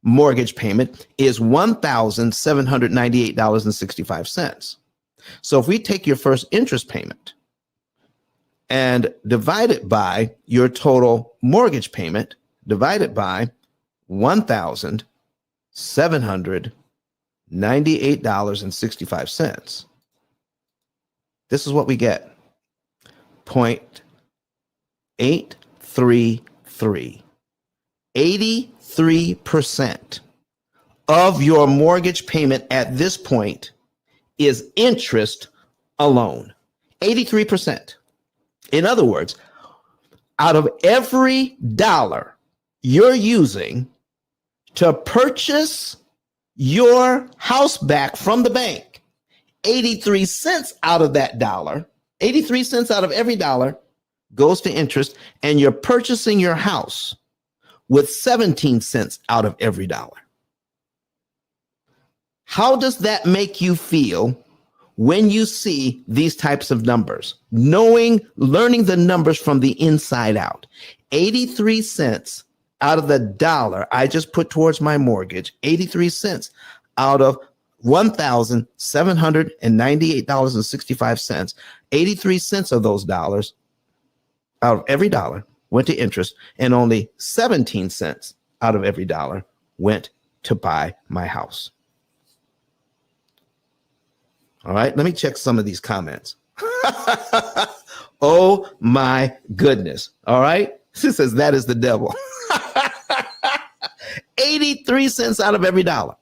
mortgage payment is $1,798.65. So if we take your first interest payment and divide it by your total mortgage payment, divided by $1,798.65, this is what we get. 0.833. 83% of your mortgage payment at this point is interest alone. 83%. In other words, out of every dollar you're using to purchase your house back from the bank, 83 cents out of that dollar, 83 cents out of every dollar goes to interest, and you're purchasing your house with 17 cents out of every dollar. How does that make you feel when you see these types of numbers? Learning the numbers from the inside out. 83 cents out of the dollar I just put towards my mortgage, 83 cents out of $1,798.65, 83 cents of those dollars out of every dollar went to interest, and only 17 cents out of every dollar went to buy my house. All right, let me check some of these comments. Oh my goodness. All right, she says that is the devil. 83 cents out of every dollar.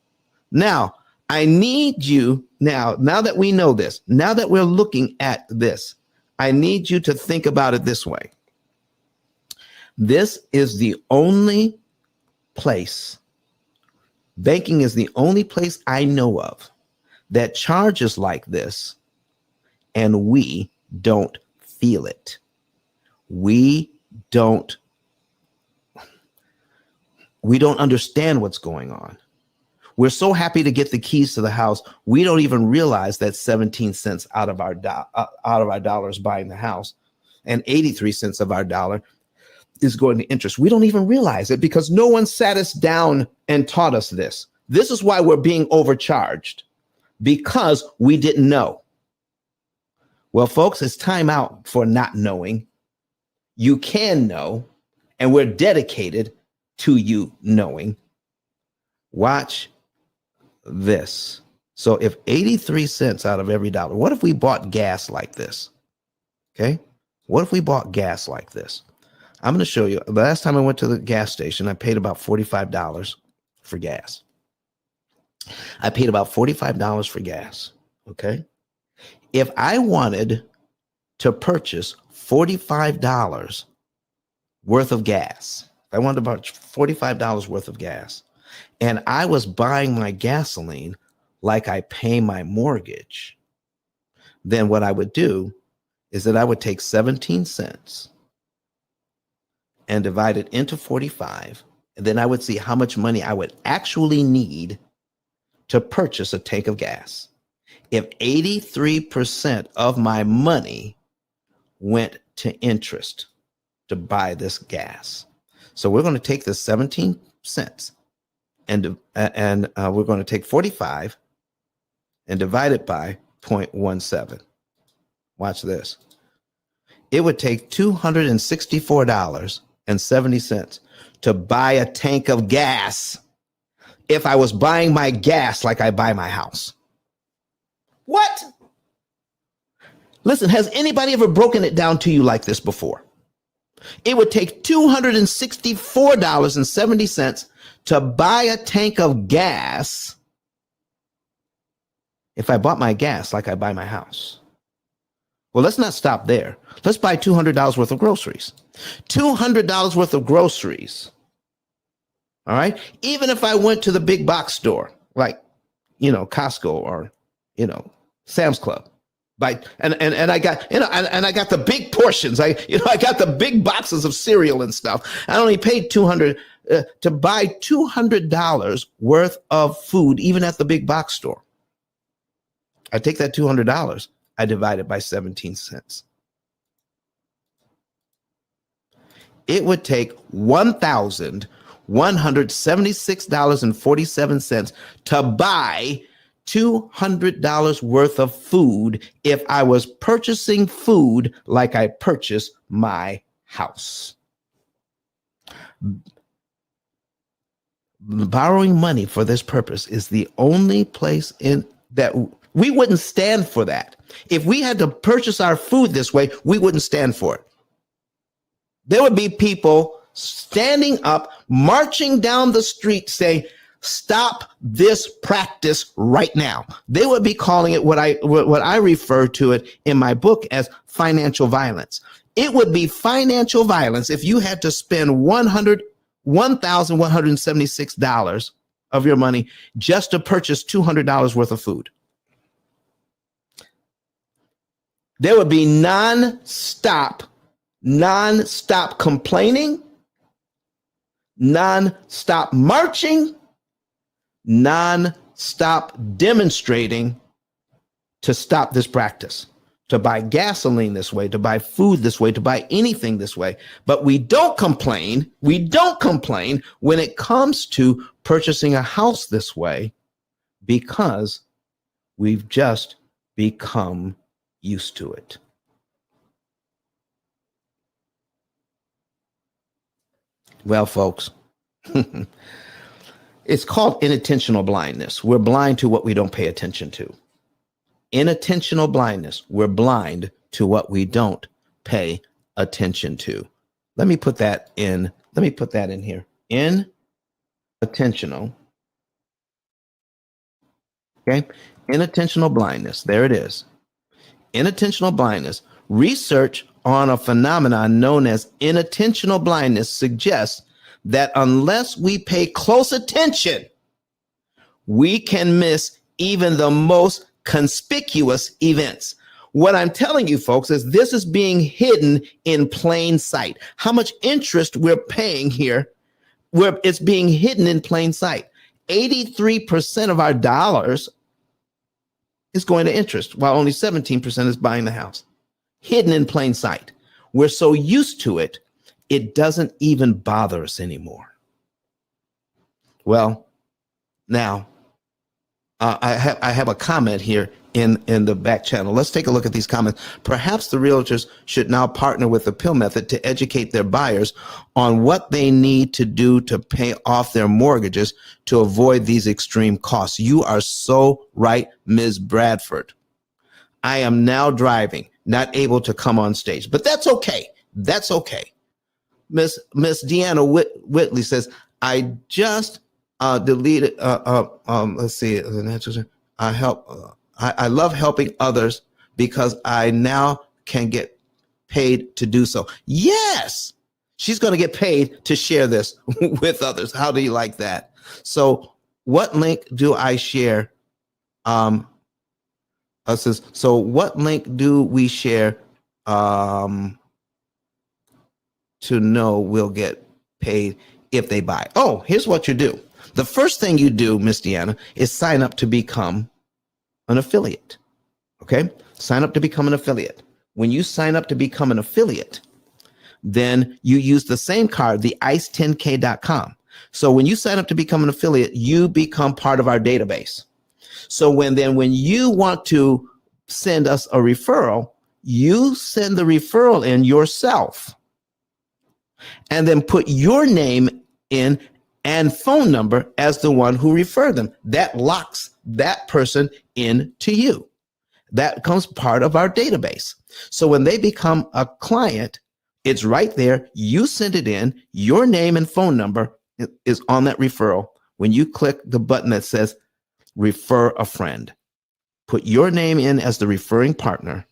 Now, I need you, now that we know this, now that we're looking at this, I need you to think about it this way. This is the only place, banking is the only place I know of that charges like this, and we don't feel it. We don't understand what's going on. We're so happy to get the keys to the house, we don't even realize that 17 cents out of our dollars buying the house, and 83 cents of our dollar is going to interest. We don't even realize it because no one sat us down and taught us this. This is why we're being overcharged, because we didn't know. Well, folks, it's time out for not knowing. You can know, and we're dedicated to you knowing. Watch this. So if 83 cents out of every dollar, what if we bought gas like this? Okay. What if we bought gas like this? I'm going to show you. The last time I went to the gas station, I paid about $45 for gas. I paid about $45 for gas. Okay. If I wanted to purchase $45 worth of gas, if I wanted about $45 worth of gas, and I was buying my gasoline like I pay my mortgage, then what I would do is that I would take 17 cents and divide it into 45. And then I would see how much money I would actually need to purchase a tank of gas. If 83% of my money went to interest to buy this gas. So we're going to take the 17 cents and we're going to take 45 and divide it by 0.17. Watch this. It would take $264.70 to buy a tank of gas if I was buying my gas like I buy my house. What? Listen, has anybody ever broken it down to you like this before? It would take $264.70 to buy a tank of gas if I bought my gas like I buy my house. Well, let's not stop there. Let's buy $200 worth of groceries. $200 worth of groceries. All right. Even if I went to the big box store, like, Costco or, Sam's Club. And I got, and I got the big portions. I got the big boxes of cereal and stuff. I only paid $200 to buy $200 worth of food, even at the big box store. I take that $200, I divide it by 17 cents. It would take $1,176.47 to buy $200 worth of food if I was purchasing food like I purchase my house. Borrowing money for this purpose is the only place in that we wouldn't stand for that. If we had to purchase our food this way, we wouldn't stand for it. There would be people standing up, marching down the street saying, stop this practice right now. They would be calling it what I refer to it in my book as financial violence. It would be financial violence if you had to spend $1,176 of your money just to purchase $200 worth of food. There would be non-stop complaining, non-stop marching, non-stop demonstrating to stop this practice, to buy gasoline this way, to buy food this way, to buy anything this way. But we don't complain. We don't complain when it comes to purchasing a house this way because we've just become used to it. Well, folks, it's called inattentional blindness. We're blind to what we don't pay attention to. Inattentional blindness. We're blind to what we don't pay attention to. Let me put that in here. Inattentional. Okay. Inattentional blindness. There it is. Inattentional blindness Research on a phenomenon known as inattentional blindness suggests that unless we pay close attention, we can miss even the most conspicuous events. What I'm telling you, folks, is this is being hidden in plain sight. How much interest we're paying here, where it's being hidden in plain sight. 83% of our dollars is going to interest, while only 17% is buying the house. Hidden in plain sight. We're so used to it, it doesn't even bother us anymore. Well, now, I have a comment here in the back channel. Let's take a look at these comments. Perhaps the realtors should now partner with the P.I.L.L method to educate their buyers on what they need to do to pay off their mortgages to avoid these extreme costs. You are so right, Ms. Bradford. I am now driving, not able to come on stage, but that's okay. That's okay. Miss Deanna Whitley says, I just deleted, let's see, I love helping others because I now can get paid to do so. Yes, she's going to get paid to share this with others. How do you like that? So what link do I share? Says, so what link do we share to know we'll get paid if they buy? Oh, here's what you do. The first thing you do, Miss Deanna, is sign up to become an affiliate. Okay? Sign up to become an affiliate. When you sign up to become an affiliate, then you use the same card, the ice10k.com. So when you sign up to become an affiliate, you become part of our database. So when you want to send us a referral, you send the referral in yourself and then put your name in and phone number as the one who referred them. That locks that person into you. That becomes part of our database. So when they become a client, it's right there. You send it in. Your name and phone number is on that referral. When you click the button that says refer a friend, put your name in as the referring partner,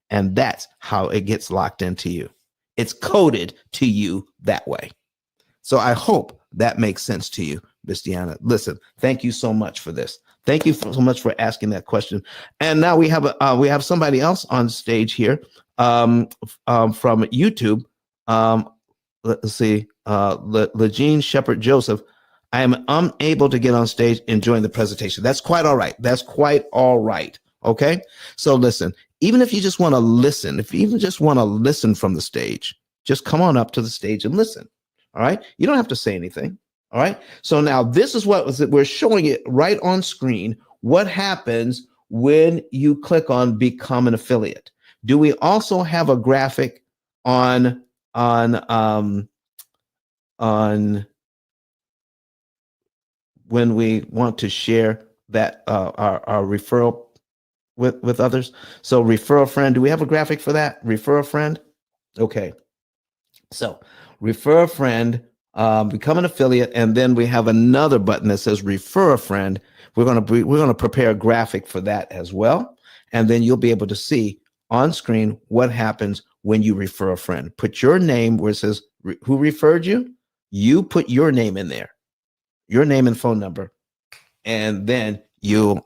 and that's how it gets locked into you. It's coded to you that way. So I hope that makes sense to you, Miss Deanna. Listen, thank you so much for this. Thank you so much for asking that question. And now we have somebody else on stage here from YouTube. Let's see, Legene Shepherd Joseph. I am unable to get on stage and join the presentation. That's quite all right. That's quite all right. Okay. So listen, even if you just want to listen, if you even just want to listen from the stage, just come on up to the stage and listen. All right. You don't have to say anything. All right. So now this is what we're showing it right on screen. What happens when you click on become an affiliate? Do we also have a graphic on when we want to share that our referral with others? So refer a friend. Do we have a graphic for that? Refer a friend. Okay. So refer a friend, become an affiliate, and then we have another button that says refer a friend. We're going to prepare a graphic for that as well, and then you'll be able to see on screen what happens when you refer a friend. Put your name where it says who referred you. You put your name in there, your name and phone number, and then you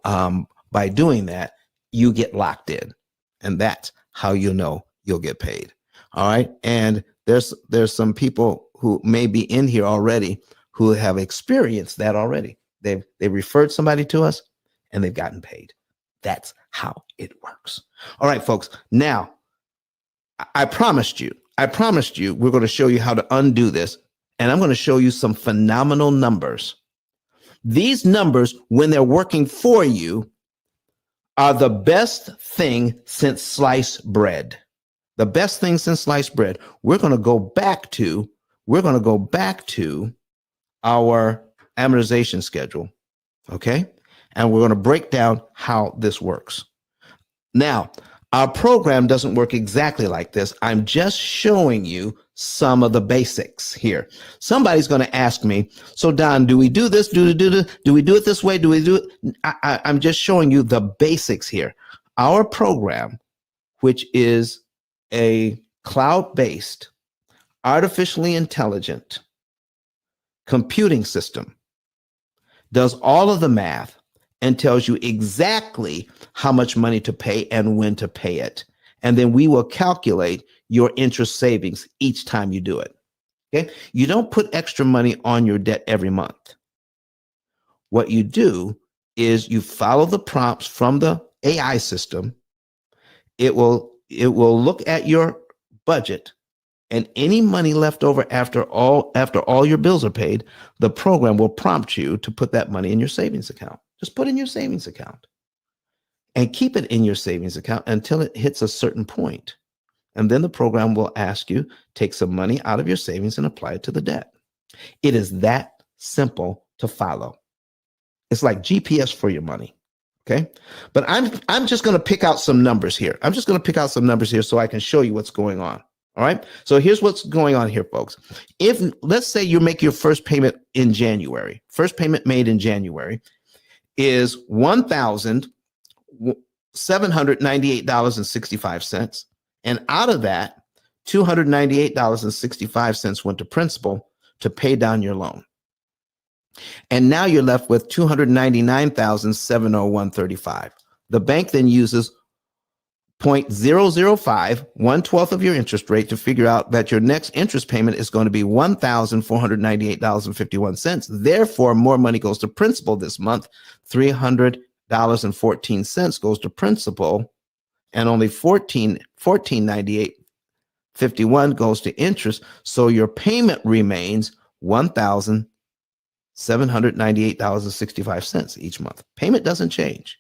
by doing that you get locked in, and that's how you know you'll get paid. All right. And there's some people who may be in here already who have experienced that already. They referred somebody to us and they've gotten paid. That's how it works. All right, folks. Now, I promised you we're going to show you how to undo this, and I'm going to show you some phenomenal numbers. These numbers, when they're working for you, are the best thing since sliced bread. The best thing since sliced bread. We're going to go back to our amortization schedule, okay? And we're going to break down how this works. Now, our program doesn't work exactly like this. I'm just showing you some of the basics here. Somebody's going to ask me, so Don, do we do this? Do we do it this way? Do we do it? I'm just showing you the basics here. Our program, which is a cloud-based, artificially intelligent computing system does all of the math and tells you exactly how much money to pay and when to pay it. And then we will calculate your interest savings each time you do it. Okay? You don't put extra money on your debt every month. What you do is you follow the prompts from the AI system. It will look at your budget, and any money left over after all your bills are paid, the program will prompt you to put that money in your savings account. Just put in your savings account and keep it in your savings account until it hits a certain point. And then the program will ask you, take some money out of your savings and apply it to the debt. It is that simple to follow. It's like GPS for your money. Okay. But I'm just going to pick out some numbers here. So I can show you what's going on. All right. So here's what's going on here, folks. If let's say you make your first payment in January, first payment made in January is $1,798.65. And out of that, $298.65 went to principal to pay down your loan. And now you're left with $299,701.35. The bank then uses 0.005, 1/12 of your interest rate, to figure out that your next interest payment is going to be $1,498.51. Therefore, more money goes to principal this month. $300.14 goes to principal, and only $1498.51 goes to interest. So your payment remains $1,798.65 each month. Payment doesn't change,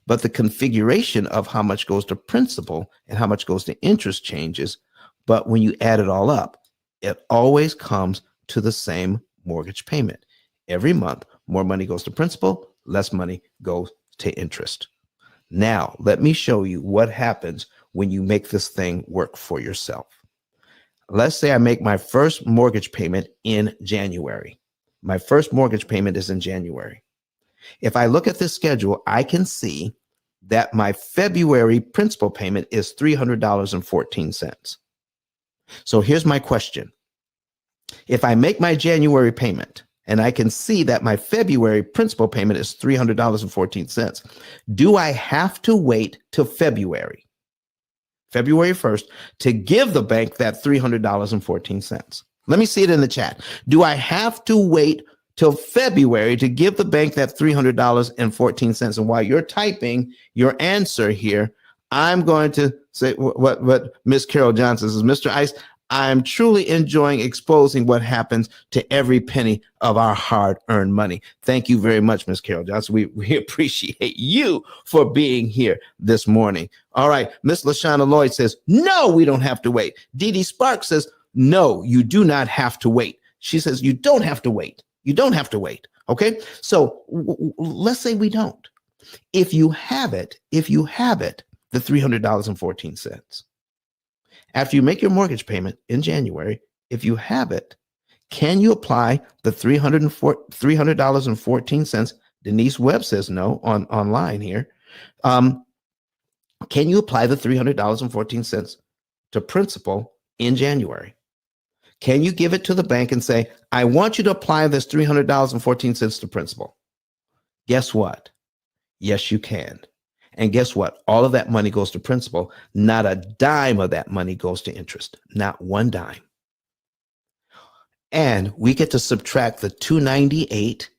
but the configuration of how much goes to principal and how much goes to interest changes. But when you add it all up, it always comes to the same mortgage payment. Every month, more money goes to principal, less money goes to interest. Now, let me show you what happens when you make this thing work for yourself. Let's say I make my first mortgage payment in January. My first mortgage payment is in January. If I look at this schedule, I can see that my February principal payment is $300.14. So here's my question. If I make my January payment and I can see that my February principal payment is $300.14, do I have to wait till February 1st, to give the bank that $300.14? Let me see it in the chat. Do I have to wait till February to give the bank that $300.14? And while you're typing your answer here, I'm going to say what Miss Carol Johnson says. Mr. Ice, I'm truly enjoying exposing what happens to every penny of our hard-earned money. Thank you very much, Miss Carol Johnson. We appreciate you for being here this morning. All right, Miss LaShawna Lloyd says, no, we don't have to wait. Dee Dee Sparks says, no, you do not have to wait. She says, you don't have to wait. You don't have to wait. Okay, so let's say we don't. If you have it, the $300.14. After you make your mortgage payment in January, if you have it, can you apply the $300.14? Denise Webb says no online here. Can you apply the $300.14 to principal in January? Can you give it to the bank and say, I want you to apply this $300.14 to principal? Guess what? Yes, you can. And guess what? All of that money goes to principal. Not a dime of that money goes to interest. Not one dime. And we get to subtract the $298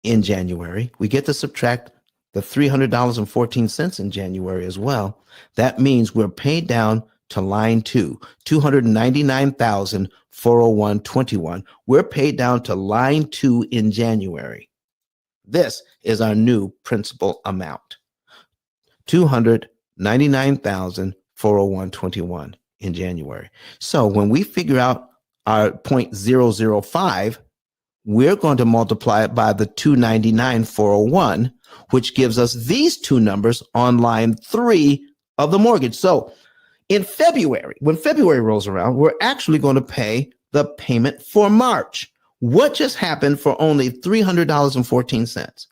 in January. We get to subtract the $300.14 in January as well. That means we're paid down to line 2, $299,401.21. We're paid down to line 2 in January. This is our new principal amount. $299,401.21 in January. So when we figure out our 0.005, we're going to multiply it by the $299,401, which gives us these two numbers on line 3 of the mortgage. So in February, when February rolls around, we're actually going to pay the payment for March. What just happened for only $300.14?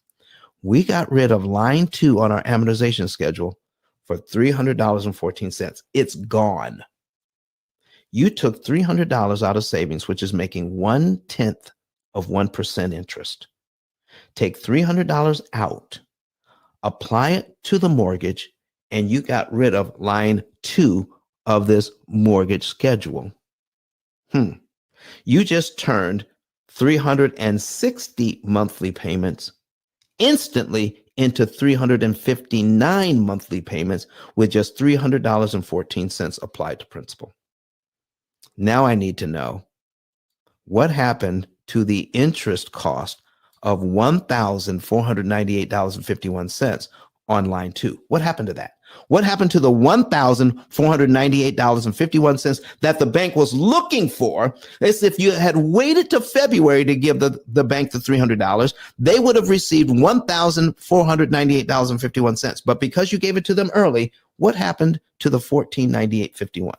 We got rid of line 2 on our amortization schedule for $300.14. It's gone. You took $300 out of savings, which is making 0.1% interest. Take $300 out, apply it to the mortgage, and you got rid of line 2 of this mortgage schedule. You just turned 360 monthly payments instantly into 359 monthly payments with just $300.14 applied to principal. Now I need to know what happened to the interest cost of $1,498.51 on line 2. What happened to that? What happened to the $1,498.51 that the bank was looking for? As if you had waited to February to give the bank the $300, they would have received $1,498.51. But because you gave it to them early, what happened to the $1,498.51?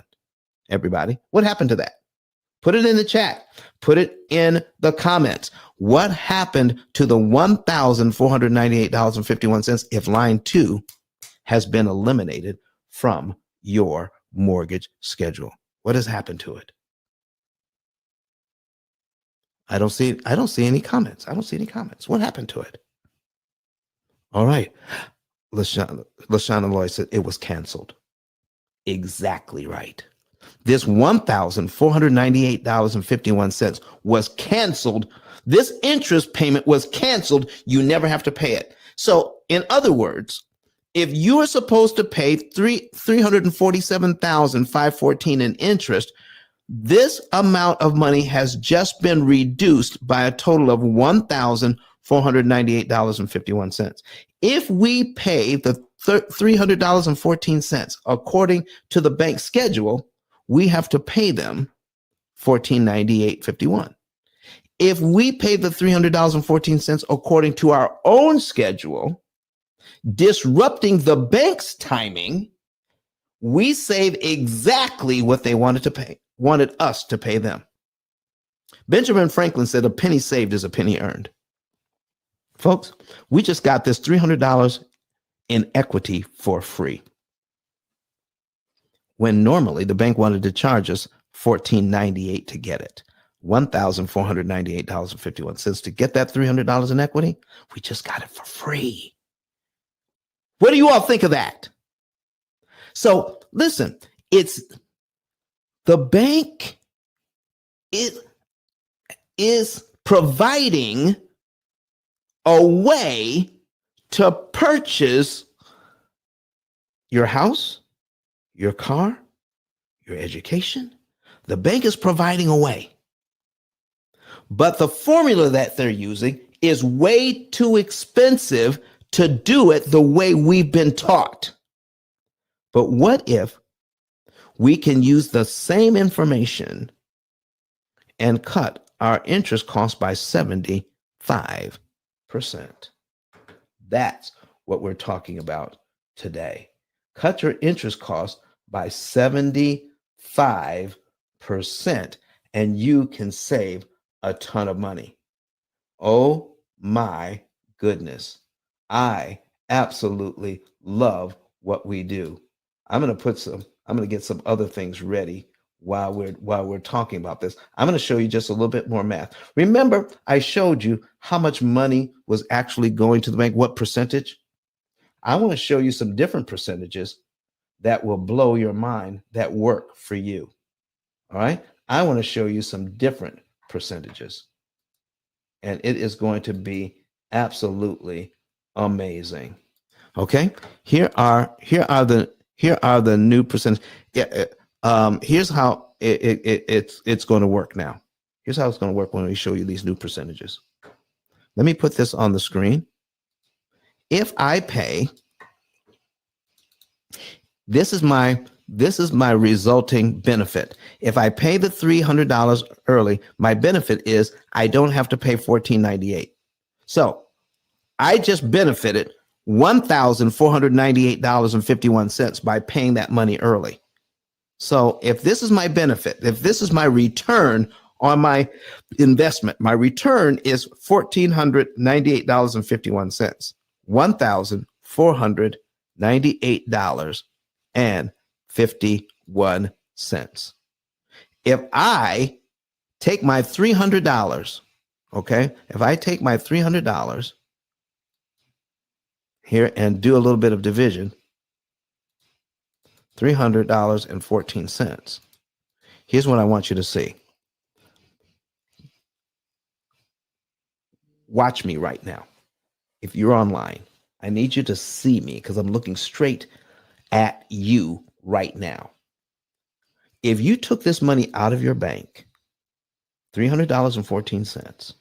Everybody, what happened to that? Put it in the chat. Put it in the comments. What happened to the $1,498.51 if line 2 has been eliminated from your mortgage schedule? What has happened to it? I don't see any comments. What happened to it? All right. LaShawna Lloyd said it was canceled. Exactly right. This $1,498.51 was canceled. This interest payment was canceled. You never have to pay it. So in other words, if you are supposed to pay $347,514 in interest, this amount of money has just been reduced by a total of $1,498.51. If we pay the $300.14 according to the bank schedule, we have to pay them $1,498.51. If we pay the $300.14 according to our own schedule, disrupting the bank's timing, we save exactly what they wanted us to pay them. Benjamin Franklin said a penny saved is a penny earned. Folks, we just got this $300 in equity for free, when normally the bank wanted to charge us $1,498 to get it. $1,498.51 to get that $300 in equity. We just got it for free. What do you all think of that? So listen, it's the bank is providing a way to purchase your house, your car, your education. The bank is providing a way. But the formula that they're using is way too expensive to do it the way we've been taught. But what if we can use the same information and cut our interest cost by 75%? That's what we're talking about today. Cut your interest cost by 75%, and you can save a ton of money. Oh my goodness. I absolutely love what we do. I'm going to get some other things ready while we're talking about this. I'm going to show you just a little bit more math. Remember, I showed you how much money was actually going to the bank, what percentage? I want to show you some different percentages that will blow your mind that work for you. All right. I want to show you some different percentages, and it is going to be absolutely amazing. Okay. Here are the new percentage. Here's how it's going to work now. Here's how it's going to work when we show you these new percentages. Let me put this on the screen. If I pay, this is my resulting benefit. If I pay the $300 early, my benefit is I don't have to pay $1,498. So I just benefited $1,498.51 by paying that money early. So if this is my benefit, if this is my return on my investment, my return is $1,498.51, $1,498.51. if I take my $300, okay, if I take my $300 here and do a little bit of division, $300.14. Here's what I want you to see. Watch me right now. If you're online, I need you to see me because I'm looking straight at you right now. If you took this money out of your bank, $300.14,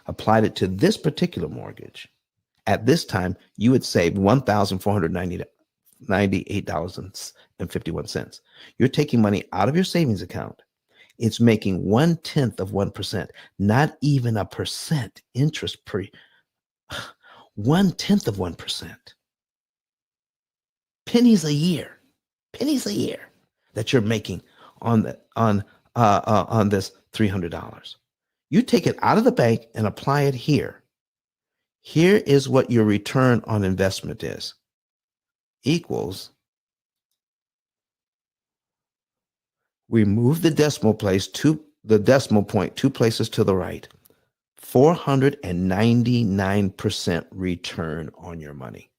applied it to this particular mortgage, at this time, you would save $1,498.51. You're taking money out of your savings account. It's making 0.1%, not even a percent interest per 0.1%. Pennies a year that you're making on this $300. You take it out of the bank and apply it here. Here is what your return on investment is. Equals, we move the decimal point 2 places to the right. 499% return on your money.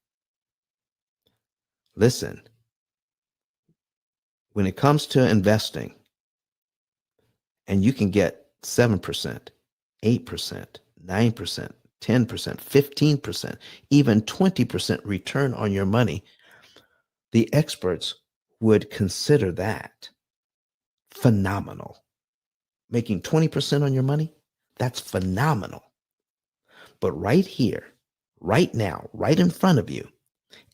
Listen, when it comes to investing, and you can get 7%, 8%, 9%, 10%, 15%, even 20% return on your money, the experts would consider that phenomenal. Making 20% on your money, that's phenomenal. But right here, right now, right in front of you,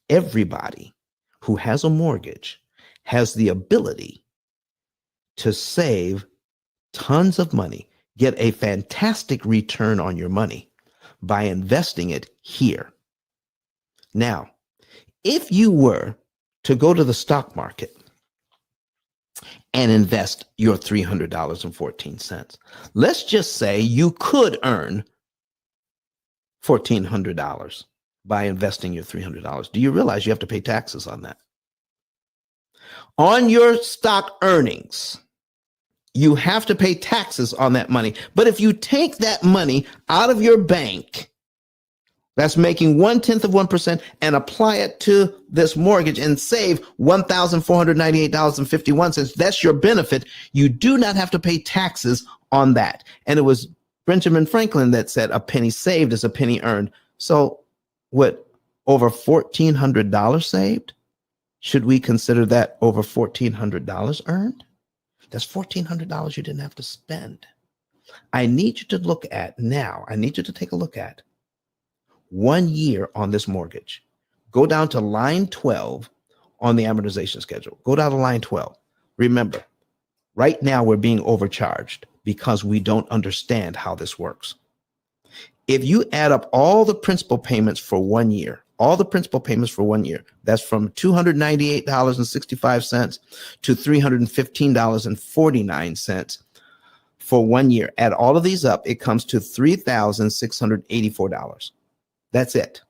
everybody who has a mortgage has the ability to save tons of money, get a fantastic return on your money by investing it here. Now, if you were to go to the stock market and invest your $300.14, let's just say you could earn $1,400 by investing your $300. Do you realize you have to pay taxes on that? On your stock earnings, you have to pay taxes on that money. But if you take that money out of your bank, that's making 0.1%, and apply it to this mortgage and save $1,498.51, that's your benefit. You do not have to pay taxes on that. And it was Benjamin Franklin that said a penny saved is a penny earned. So what, over $1,400 saved? Should we consider that over $1,400 earned? That's $1,400 you didn't have to spend. I need you to look at now. I need you to take a look at 1 year on this mortgage. Go down to line 12 on the amortization schedule. Go down to line 12. Remember, right now we're being overcharged because we don't understand how this works. If you add up all the principal payments for 1 year, that's from $298.65 to $315.49 for 1 year. Add all of these up, it comes to $3,684. That's it.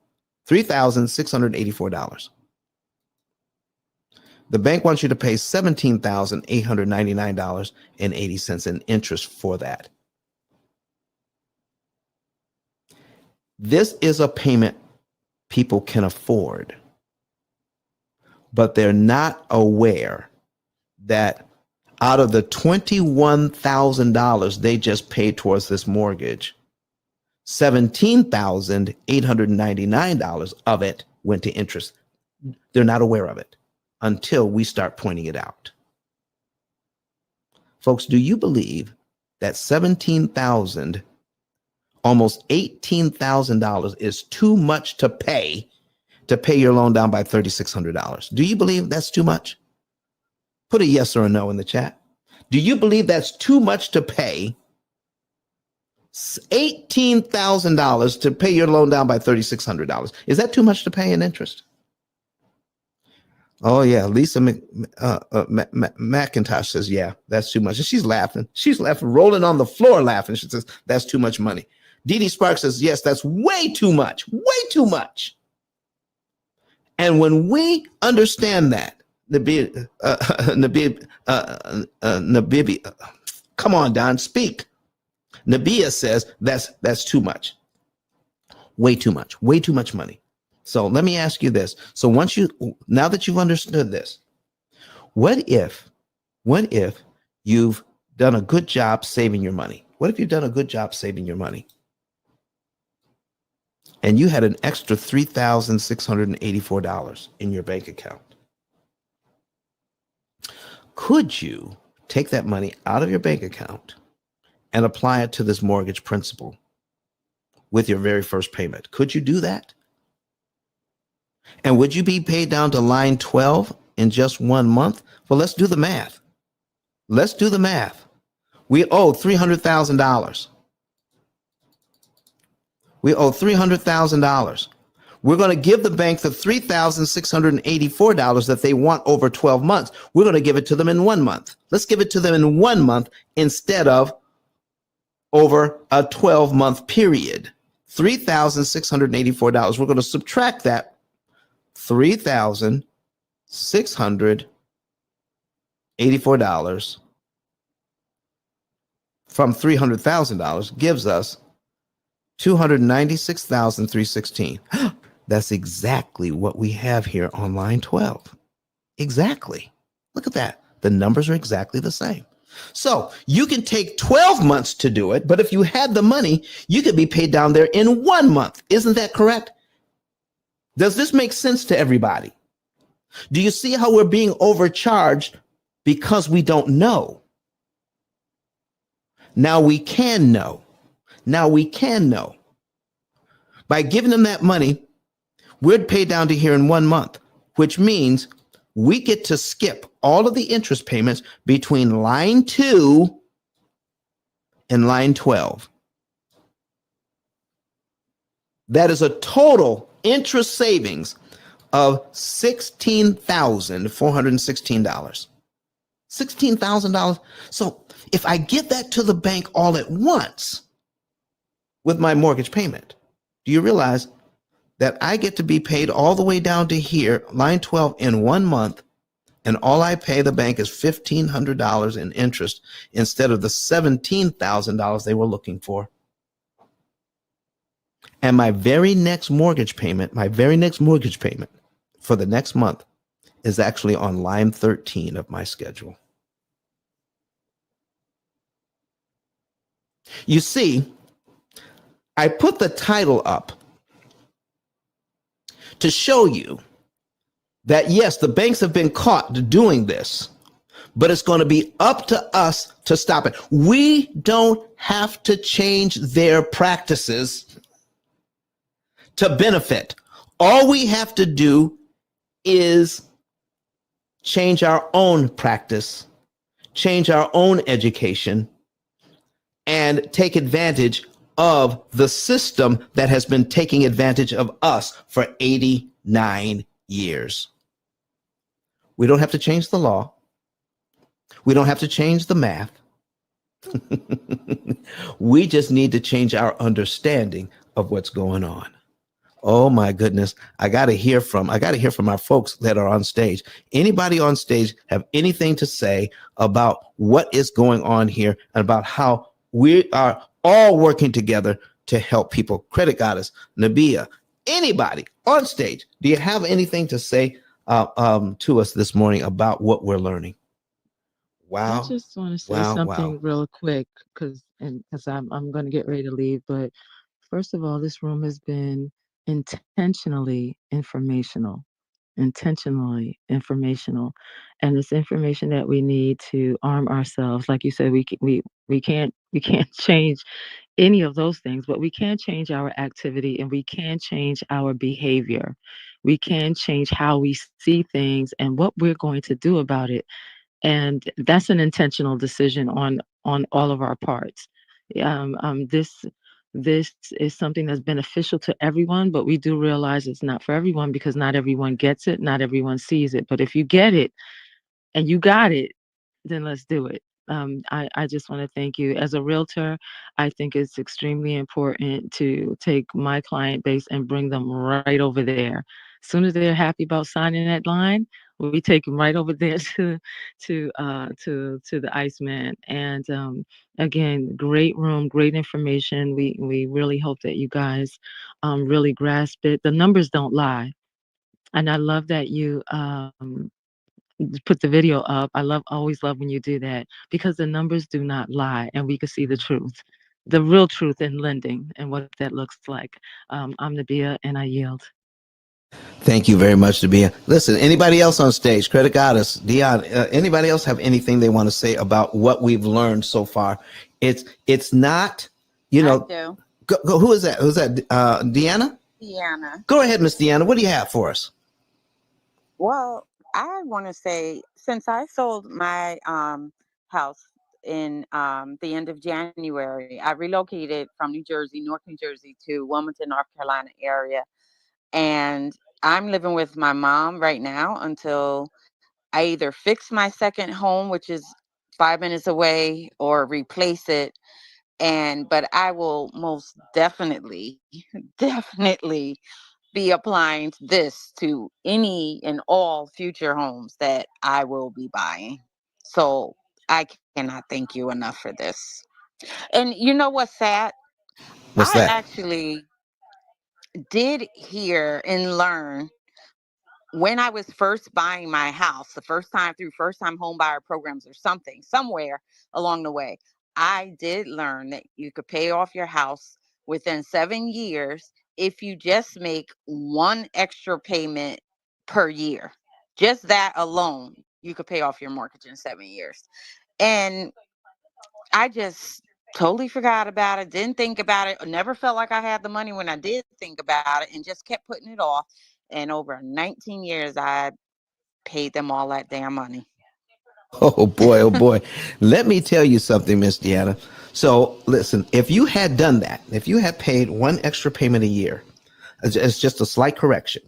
$3,684. The bank wants you to pay $17,899.80 in interest for that. This is a payment people can afford, but they're not aware that out of the $21,000 they just paid towards this mortgage, $17,899 of it went to interest. They're not aware of it until we start pointing it out. Folks, do you believe that $17,000, almost $18,000 is too much to pay your loan down by $3,600? Do you believe that's too much? Put a yes or a no in the chat. Do you believe that's too much to pay $18,000 to pay your loan down by $3,600? Is that too much to pay in interest? Oh yeah, Lisa McIntosh says, yeah, that's too much. And she's laughing, rolling on the floor laughing. She says, that's too much money. Dee Dee Sparks says, yes, that's way too much. And when we understand that, Come on, Don, speak. Nabia says that's too much. Way too much money. So let me ask you this. So now that you've understood this, what if you've done a good job saving your money? What if you've done a good job saving your money and you had an extra $3,684 in your bank account? Could you take that money out of your bank account and apply it to this mortgage principal with your very first payment? Could you do that? And would you be paid down to line 12 in just 1 month? Well, let's do the math. We owe $300,000. We're going to give the bank the $3,684 that they want over 12 months. We're going to give it to them in 1 month. Let's give it to them in 1 month instead of over a 12-month period. $3,684. We're going to subtract that $3,684 from $300,000 gives us $296,316. That's exactly what we have here on line 12. Exactly. Look at that. The numbers are exactly the same. So you can take 12 months to do it, but if you had the money, you could be paid down there in 1 month. Isn't that correct? Does this make sense to everybody? Do you see how we're being overcharged because we don't know? Now we can know. By giving them that money, we're paid down to here in 1 month, which means we get to skip all of the interest payments between line 2 and line 12. That is a total interest savings of $16,416. $16,000. So if I give that to the bank all at once with my mortgage payment, do you realize that I get to be paid all the way down to here, line 12, in 1 month, and all I pay the bank is $1,500 in interest instead of the $17,000 they were looking for. And my very next mortgage payment for the next month is actually on line 13 of my schedule. You see, I put the title up to show you that, yes, the banks have been caught doing this, but it's going to be up to us to stop it. We don't have to change their practices to benefit. All we have to do is change our own practice, change our own education, and take advantage of the system that has been taking advantage of us for 89 years. We don't have to change the law. We don't have to change the math. We just need to change our understanding of what's going on. Oh my goodness. I got to hear from our folks that are on stage. Anybody on stage have anything to say about what is going on here and about how we are all working together to help people? Credit Goddess, Nabia, anybody on stage, do you have anything to say to us this morning about what we're learning? Wow. I just want to say something real quick because I'm going to get ready to leave. But first of all, this room has been intentionally informational, and it's information that we need to arm ourselves. Like you said, we can't change any of those things, but we can change our activity and we can change our behavior. We can change how we see things and what we're going to do about it. And that's an intentional decision on all of our parts. This is something that's beneficial to everyone, but we do realize it's not for everyone because not everyone gets it, not everyone sees it. But if you get it and you got it, then let's do it. I just want to thank you. As a realtor, I think it's extremely important to take my client base and bring them right over there As soon as they're happy about signing that line, we take them right over there to the Iceman. And again, great room, great information. We really hope that you guys really grasp it. The numbers don't lie, and I love that you put the video up. Always love when you do that, because the numbers do not lie, and we can see the truth, the real truth in lending and what that looks like. I'm Nabia, and I yield. Thank you very much, Dabia. Listen, anybody else on stage, Credit Goddess, Dion, anybody else have anything they want to say about what we've learned so far? It's not, you I know, do. who is that? Who's that? Deanna? Deanna. Go ahead, Miss Deanna. What do you have for us? Well, I want to say, since I sold my house in the end of January, I relocated from New Jersey, North New Jersey, to Wilmington, North Carolina area. And I'm living with my mom right now until I either fix my second home, which is 5 minutes away, or replace it. But I will most definitely, definitely be applying this to any and all future homes that I will be buying. So I cannot thank you enough for this. And you know what's sad? What's I that? actually did hear and learn when I was first buying my house, the first time through first time home buyer programs or something, somewhere along the way, I did learn that you could pay off your house within 7 years if you just make one extra payment per year. Just that alone, you could pay off your mortgage in 7 years. And I just totally forgot about it, didn't think about it, never felt like I had the money when I did think about it, and just kept putting it off. And over 19 years, I paid them all that damn money. Oh boy, oh boy. Let me tell you something, Miss Deanna. So listen, if you had done that, if you had paid one extra payment a year, it's just a slight correction.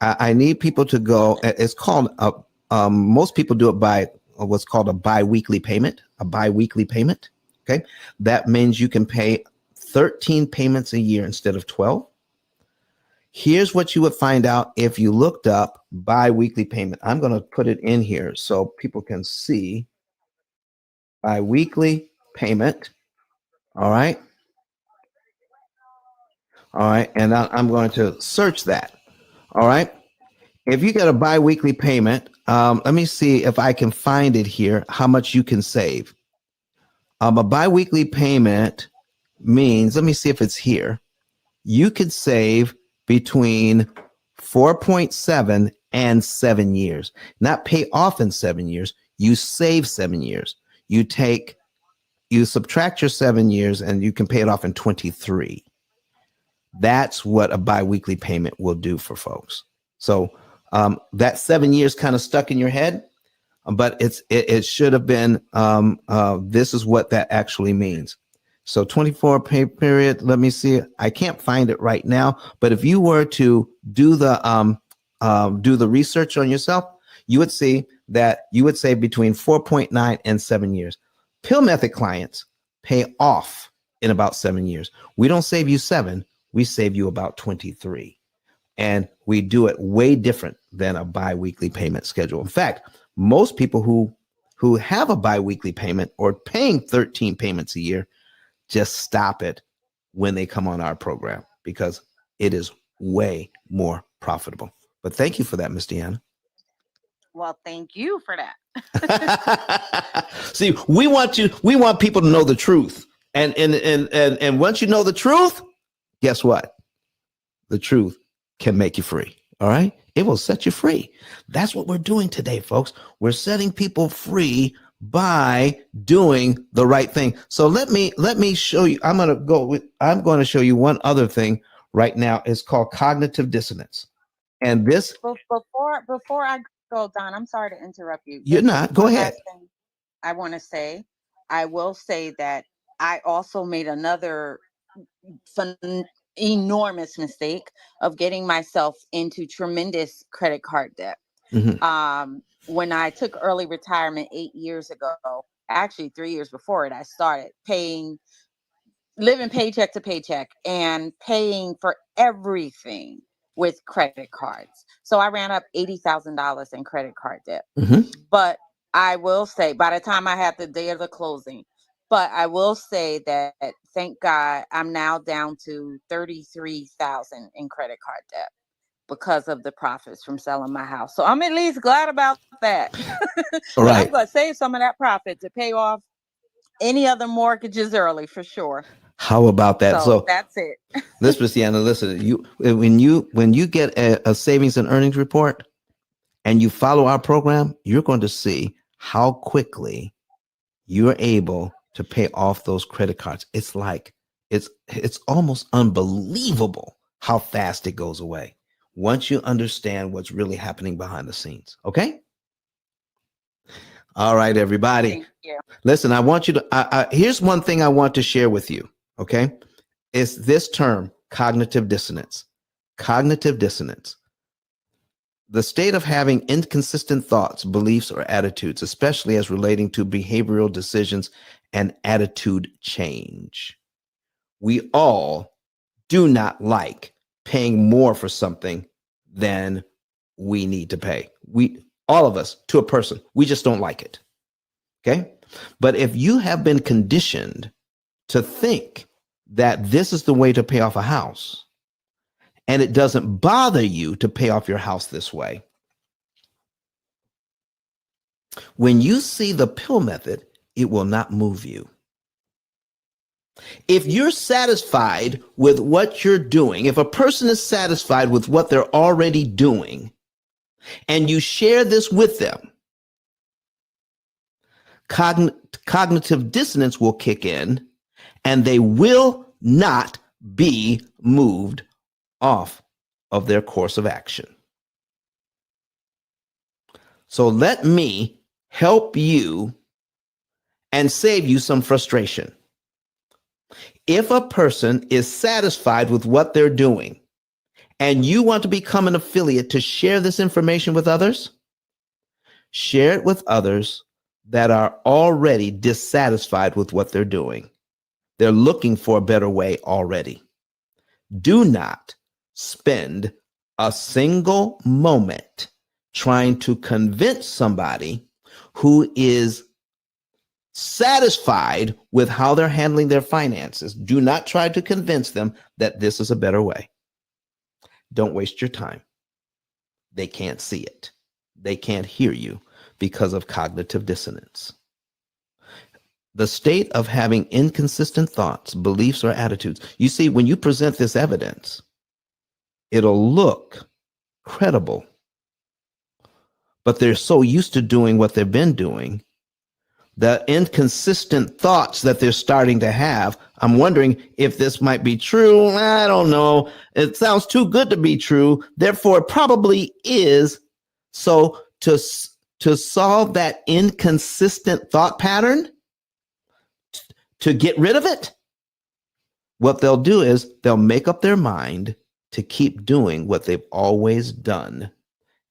I need people to go. It's called most people do it by what's called a biweekly payment. A biweekly payment. Okay, that means you can pay 13 payments a year instead of 12. Here's what you would find out if you looked up biweekly payment. I'm going to put it in here so people can see biweekly payment. All right. All right. And I'm going to search that. All right. If you get a biweekly payment, let me see if I can find it here, how much you can save. A biweekly payment means, let me see if it's here. You could save between 4.7 and 7 years. Not pay off in 7 years. You save 7 years. You subtract your 7 years and you can pay it off in 23. That's what a biweekly payment will do for folks. So that 7 years kind of stuck in your head, but it should have been this is what that actually means. So 24 pay period. Let me see. I can't find it right now, but if you were to do the research on yourself, you would see that you would save between 4.9 and 7 years. Pill method clients pay off in about 7 years. We don't save you 7, we save you about 23. And we do it way different than a biweekly payment schedule. In fact, most people who have a biweekly payment or paying 13 payments a year just stop it when they come on our program because it is way more profitable. But thank you for that, Miss Deanna. Well, thank you for that. See, we want people to know the truth. And once you know the truth, guess what? The truth can make you free. All right. It will set you free. That's what we're doing today, folks. We're setting people free by doing the right thing. So let me show you. I'm going to show you one other thing right now. It's called cognitive dissonance. And this Before I go, Don, I'm sorry to interrupt you. You're There's not. Go one ahead. last thing I want to say. I will say that I also made another enormous mistake of getting myself into tremendous credit card debt. When I took early retirement 8 years ago, actually 3 years before it, I started living paycheck to paycheck and paying for everything with credit cards. So I ran up $80,000 in credit card debt. Mhm. But I will say, by the time I had the day of the closing, but I will say that thank God I'm now down to 33,000 in credit card debt because of the profits from selling my house. So I'm at least glad about that. All But I'm right. going to save some of that profit to pay off any other mortgages early for sure. How about that? So that's it. Listen, Sienna, listen, when you get a savings and earnings report and you follow our program, you're going to see how quickly you're able to pay off those credit cards. It's like it's almost unbelievable how fast it goes away once you understand what's really happening behind the scenes. Okay? All right, everybody. Thank you. Listen, I want you to here's one thing I want to share with you, okay? It's this term, cognitive dissonance. Cognitive dissonance. The state of having inconsistent thoughts, beliefs, or attitudes, especially as relating to behavioral decisions and attitude change. We all do not like paying more for something than we need to pay. All of us, to a person, we just don't like it. Okay? But if you have been conditioned to think that this is the way to pay off a house, and it doesn't bother you to pay off your house this way, when you see the P.I.L.L method, it will not move you. If you're satisfied with what you're doing, if a person is satisfied with what they're already doing, and you share this with them, cognitive dissonance will kick in, and they will not be moved off of their course of action. So let me help you and save you some frustration. If a person is satisfied with what they're doing and you want to become an affiliate to share this information with others, share it with others that are already dissatisfied with what they're doing. They're looking for a better way already. Do not spend a single moment trying to convince somebody who is satisfied with how they're handling their finances. Do not try to convince them that this is a better way. Don't waste your time. They can't see it. They can't hear you because of cognitive dissonance. The state of having inconsistent thoughts, beliefs, or attitudes. You see, when you present this evidence, it'll look credible. But they're so used to doing what they've been doing, the inconsistent thoughts that they're starting to have. I'm wondering if this might be true. I don't know. It sounds too good to be true. Therefore, it probably is. So to solve that inconsistent thought pattern, to get rid of it, what they'll do is they'll make up their mind to keep doing what they've always done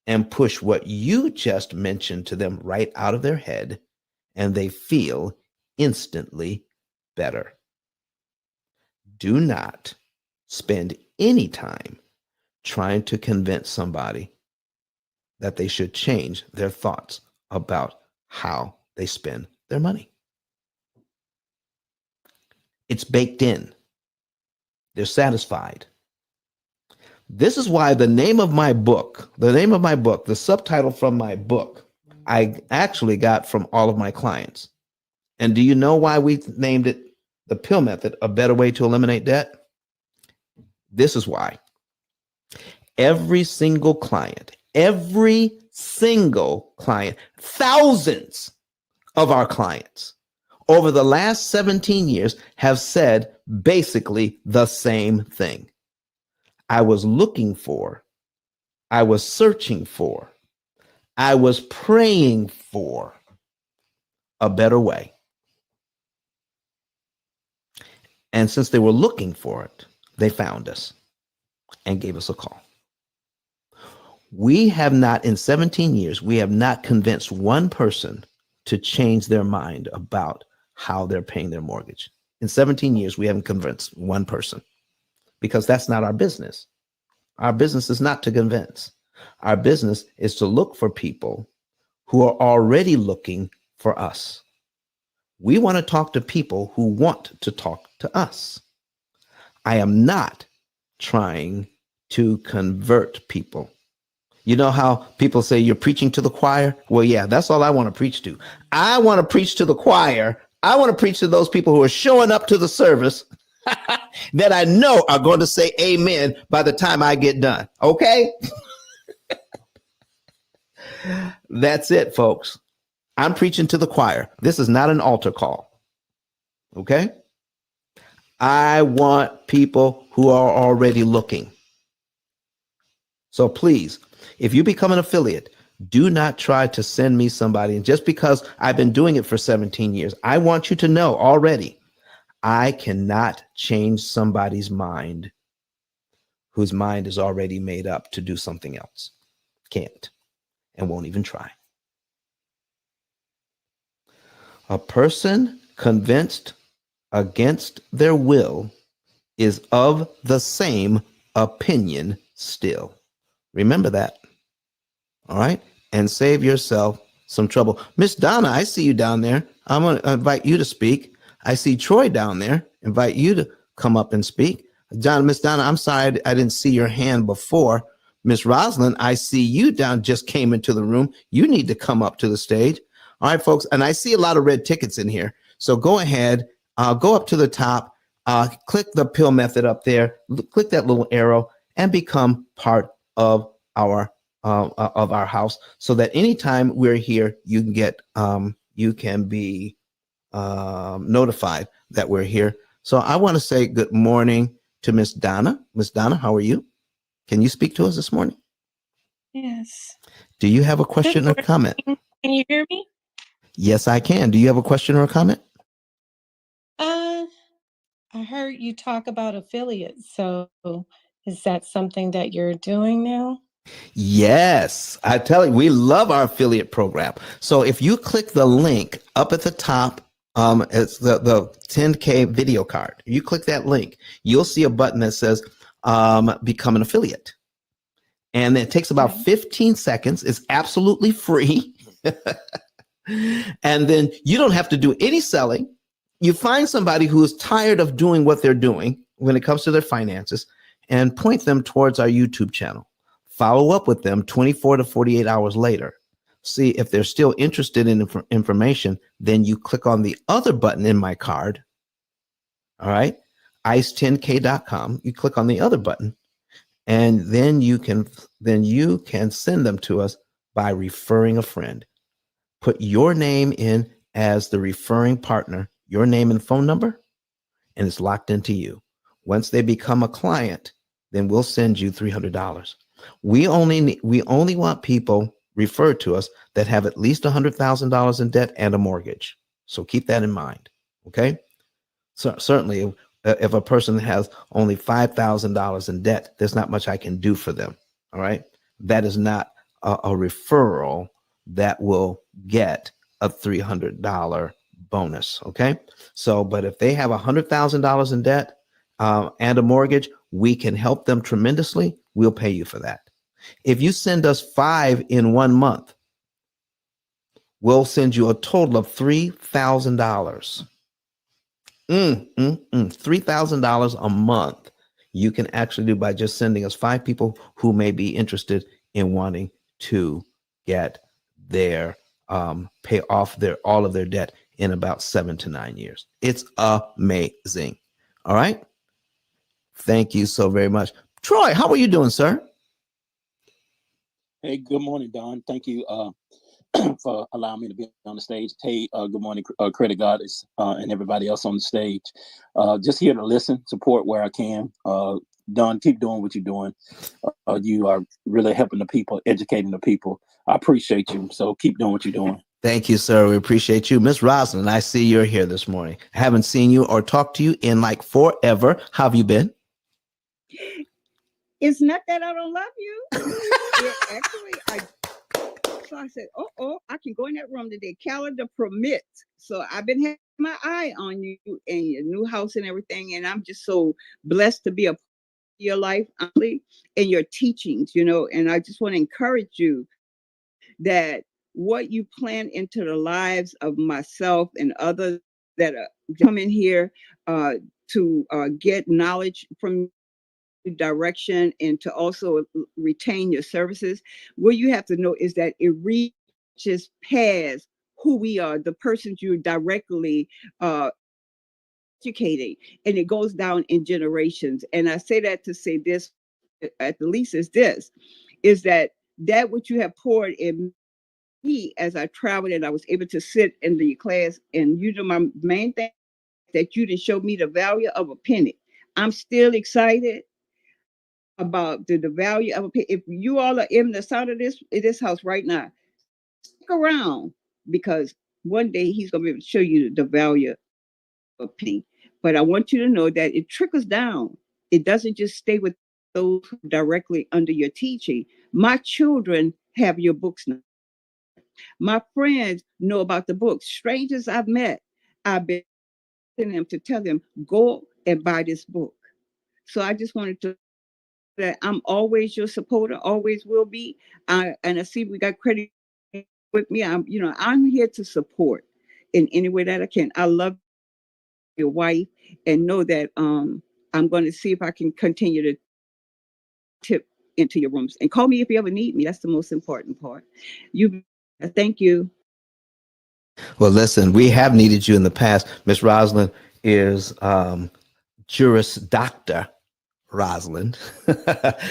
and push what you just mentioned to them right out of their head, and they feel instantly better. Do not spend any time trying to convince somebody that they should change their thoughts about how they spend their money. It's baked in. They're satisfied. This is why the name of my book, the subtitle from my book, I actually got from all of my clients. And do you know why we named it the P.I.L.L method, a better way to eliminate debt? This is why. Every single client, thousands of our clients over the last 17 years have said basically the same thing. I was looking for, I was searching for, I was praying for a better way. And since they were looking for it, they found us and gave us a call. We have not, in 17 years, we have not convinced one person to change their mind about how they're paying their mortgage. In 17 years, we haven't convinced one person because that's not our business. Our business is not to convince. Our business is to look for people who are already looking for us. We want to talk to people who want to talk to us. I am not trying to convert people. You know how people say you're preaching to the choir? Well, yeah, that's all I want to preach to. I want to preach to the choir. I want to preach to those people who are showing up to the service that I know are going to say amen by the time I get done. Okay? That's it, folks. I'm preaching to the choir. This is not an altar call. Okay? I want people who are already looking. So please, if you become an affiliate, do not try to send me somebody. And just because I've been doing it for 17 years, I want you to know already, I cannot change somebody's mind whose mind is already made up to do something else. Can't and won't even try. A person convinced against their will is of the same opinion still. Remember that. All right. And save yourself some trouble. Miss Donna, I see you down there. I'm going to invite you to speak. I see Troy down there. Invite you to come up and speak. Miss Donna, I'm sorry I didn't see your hand before. Miss Rosalind, I see you down, just came into the room. You need to come up to the stage. All right, folks. And I see a lot of red tickets in here. So go ahead, go up to the top, click the P.I.L.L method up there, click that little arrow and become part of our house, so that anytime we're here, you can get you can be notified that we're here. So I want to say good morning to Miss Donna. Miss Donna, how are you? Can you speak to us this morning? Yes. Do you have a question or comment? Can you hear me? Yes, I can. Do you have a question or a comment? I heard you talk about affiliates. So is that something that you're doing now? Yes, I tell you, we love our affiliate program. So if you click the link up at the top, it's the 10K video card. You click that link, you'll see a button that says become an affiliate. And it takes about 15 seconds. It's absolutely free. And then you don't have to do any selling. You find somebody who is tired of doing what they're doing when it comes to their finances and point them towards our YouTube channel. Follow up with them 24 to 48 hours later. See if they're still interested in information. Then you click on the other button in my card. All right. ice10k.com. You click on the other button and then you can send them to us by referring a friend. Put your name in as the referring partner, your name and phone number, and it's locked into you. Once they become a client, then we'll send you $300. We only want people referred to us that have at least $100,000 in debt and a mortgage. So keep that in mind. Okay. So certainly if a person has only $5,000 in debt, there's not much I can do for them. All right. That is not a referral that will get a $300 bonus. Okay. So, but if they have $100,000 in debt and a mortgage, we can help them tremendously. We'll pay you for that. If you send us 5 in 1 month, we'll send you a total of $3,000. $3,000 a month you can actually do by just sending us 5 people who may be interested in wanting to get their pay off all of their debt in about 7 to 9 years. It's amazing. All right. Thank you so very much. Troy, how are you doing, sir? Hey, good morning, Don. Thank you for allowing me to be on the stage. Hey, good morning, Credit Goddess, and everybody else on the stage. Just here to listen, support where I can. Don, keep doing what you're doing. You are really helping the people, educating the people. I appreciate you. So keep doing what you're doing. Thank you, sir. We appreciate you. Miss Rosalind, I see you're here this morning. I haven't seen you or talked to you in like forever. How have you been? It's not that I don't love you. So I said, I can go in that room today. Calendar permits. So I've been having my eye on you and your new house and everything. And I'm just so blessed to be a your life, honestly, in your teachings, you know, and I just want to encourage you that what you plant into the lives of myself and others that come in here to get knowledge from direction and to also retain your services, what you have to know is that it reaches past who we are, the persons you're directly educating, and it goes down in generations. And I say that to say this, at the least, is that what you have poured in me as I traveled and I was able to sit in the class, and you know, my main thing that you didn't show me the value of a penny. I'm still excited about the value of a penny. If you all are in the sound of this house right now, stick around, because one day he's going to be able to show you the value of a penny. But I want you to know that it trickles down. It doesn't just stay with those who directly under your teaching. My children have your books now. My friends know about the books. Strangers I've met, I've been telling them to tell them, go and buy this book. So I just wanted to that I'm always your supporter, always will be. And I see we got credit with me. I'm here to support in any way that I can. I love your wife, and know that I'm going to see if I can continue to tip into your rooms, and call me if you ever need me. That's the most important part. Thank you. Well, listen, we have needed you in the past. Miss Rosalind is Juris Doctor Rosalind.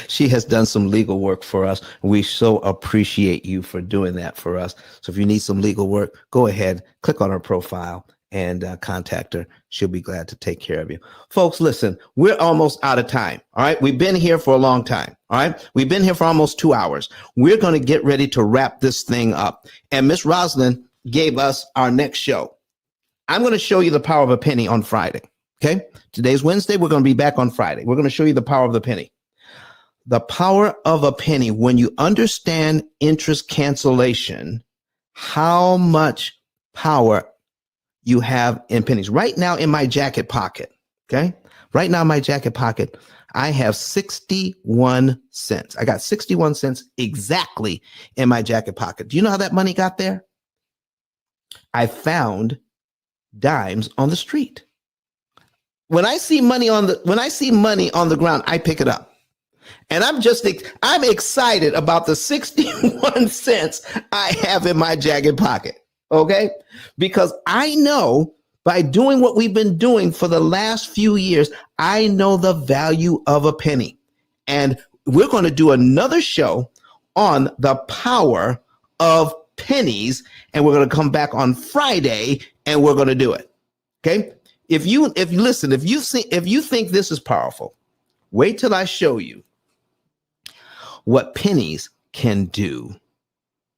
She has done some legal work for us. We so appreciate you for doing that for us. So if you need some legal work, go ahead, click on her profile and contact her. She'll be glad to take care of you. Folks, listen, we're almost out of time. All right. We've been here for a long time. All right. We've been here for almost 2 hours. We're going to get ready to wrap this thing up. And Miss Rosalind gave us our next show. I'm going to show you the power of a penny on Friday. Okay. Today's Wednesday. We're going to be back on Friday. We're going to show you the power of the penny. The power of a penny. When you understand interest cancellation, how much power you have in pennies. Right now in my jacket pocket. Okay. Right now in my jacket pocket, I have 61 cents. I got 61 cents exactly in my jacket pocket. Do you know how that money got there? I found dimes on the street. When I see money on the ground, I pick it up. And I'm excited about the 61 cents I have in my jacket pocket. Okay? Because I know by doing what we've been doing for the last few years, I know the value of a penny. And we're going to do another show on the power of pennies. And we're going to come back on Friday and we're going to do it. Okay? If you think this is powerful, wait till I show you what pennies can do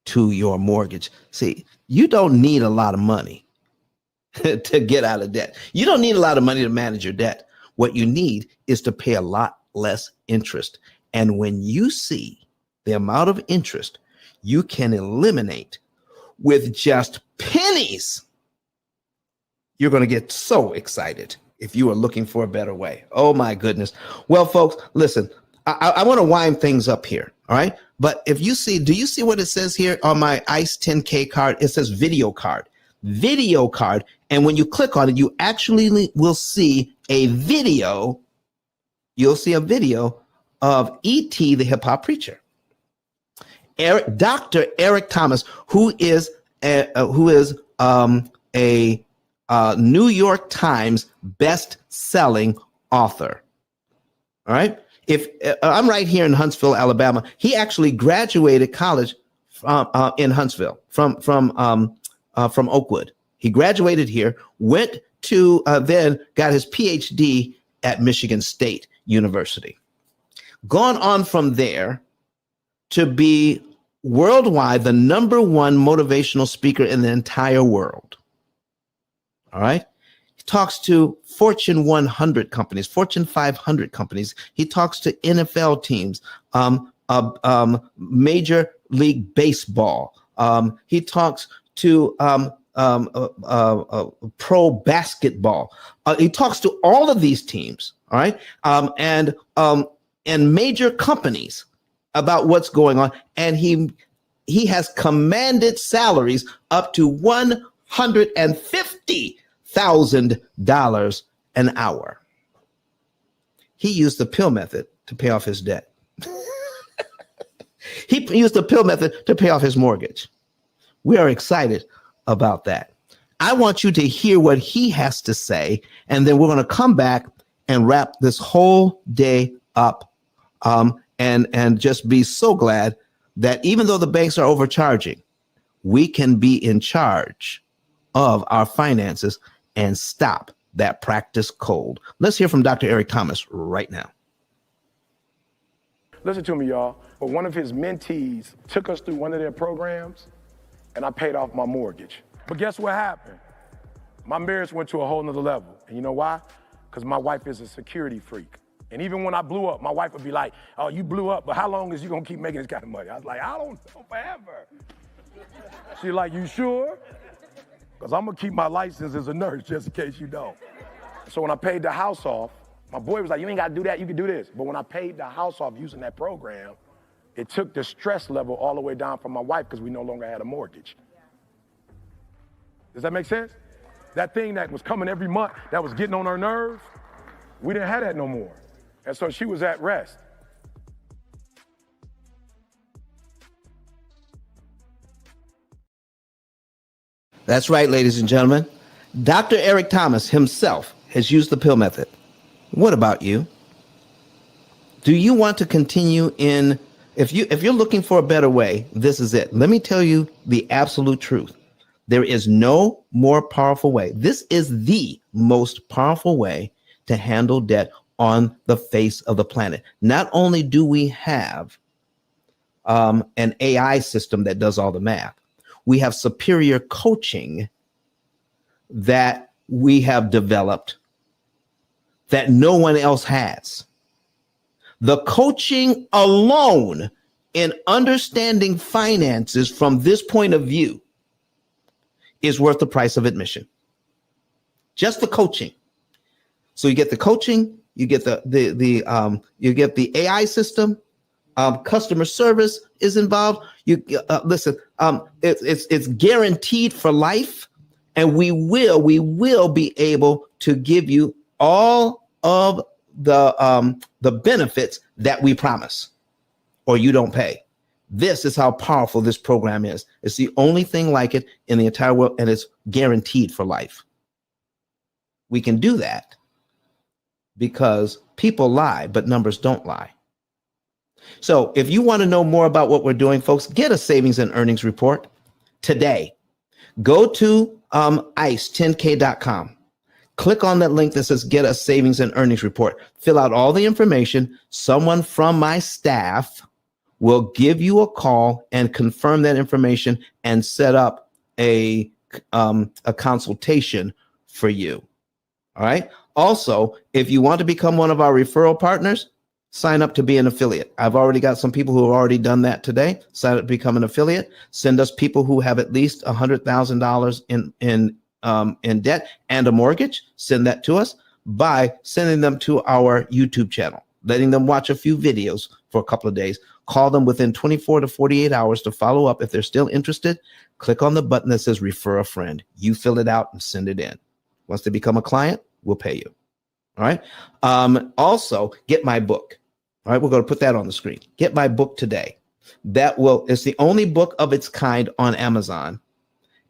to your mortgage. See, you don't need a lot of money to get out of debt. You don't need a lot of money to manage your debt. What you need is to pay a lot less interest. And when you see the amount of interest you can eliminate with just pennies, you're going to get so excited if you are looking for a better way. Oh, my goodness. Well, folks, listen, I want to wind things up here. All right. But do you see what it says here on my ICE 10K card? It says video card. And when you click on it, you actually will see a video. You'll see a video of E.T., the hip hop preacher. Dr. Eric Thomas, who is a New York Times best-selling author. All right. If I'm right here in Huntsville, Alabama, he actually graduated college in Huntsville from Oakwood. He graduated here, went to then got his PhD at Michigan State University. Gone on from there to be worldwide the number one motivational speaker in the entire world. All right. He talks to Fortune 100 companies, Fortune 500 companies. He talks to NFL teams, Major League Baseball. He talks to pro basketball. He talks to all of these teams. All right. And in major companies about what's going on, and he has commanded salaries up to $150,000 an hour. He used the P.I.L.L method to pay off his debt. He used the P.I.L.L method to pay off his mortgage. We are excited about that. I want you to hear what he has to say, and then we're going to come back and wrap this whole day up, and just be so glad that even though the banks are overcharging, we can be in charge of our finances and stop that practice cold. Let's hear from Dr. Eric Thomas right now. Listen to me, y'all. But one of his mentees took us through one of their programs, and I paid off my mortgage. But guess what happened? My marriage went to a whole nother level. And you know why? Because my wife is a security freak. And even when I blew up, my wife would be like, oh, you blew up, but how long is you gonna keep making this kind of money? I was like, I don't know, forever. She's like, you sure? Because I'm gonna keep my license as a nurse just in case you don't. So when I paid the house off, my boy was like, you ain't gotta do that, you can do this. But when I paid the house off using that program, it took the stress level all the way down from my wife because we no longer had a mortgage. Does that make sense? That thing that was coming every month, that was getting on her nerves, we didn't have that no more. And so she was at rest. That's right, ladies and gentlemen. Dr. Eric Thomas himself has used the P.I.L.L method. What about you? Do you want to continue in, if you're looking for a better way, this is it. Let me tell you the absolute truth. There is no more powerful way. This is the most powerful way to handle debt on the face of the planet. Not only do we have an AI system that does all the math, we have superior coaching that we have developed that no one else has. The coaching alone in understanding finances from this point of view is worth the price of admission. Just the coaching. So you get the coaching, you get you get the AI system, customer service is involved. You listen. It's guaranteed for life, and we will be able to give you all of the benefits that we promise, or you don't pay. This is how powerful this program is. It's the only thing like it in the entire world, and it's guaranteed for life. We can do that because people lie, but numbers don't lie. So if you want to know more about what we're doing, folks, get a savings and earnings report today. Go to ICE10K.com. Click on that link that says get a savings and earnings report. Fill out all the information. Someone from my staff will give you a call and confirm that information and set up a consultation for you. All right. Also, if you want to become one of our referral partners, sign up to be an affiliate. I've already got some people who have already done that today. Sign up to become an affiliate. Send us people who have at least $100,000 in debt and a mortgage. Send that to us by sending them to our YouTube channel, letting them watch a few videos for a couple of days. Call them within 24 to 48 hours to follow up. If they're still interested, click on the button that says refer a friend. You fill it out and send it in. Once they become a client, we'll pay you. All right. Also, get my book. All right. We're going to put that on the screen. Get my book today. It's the only book of its kind on Amazon.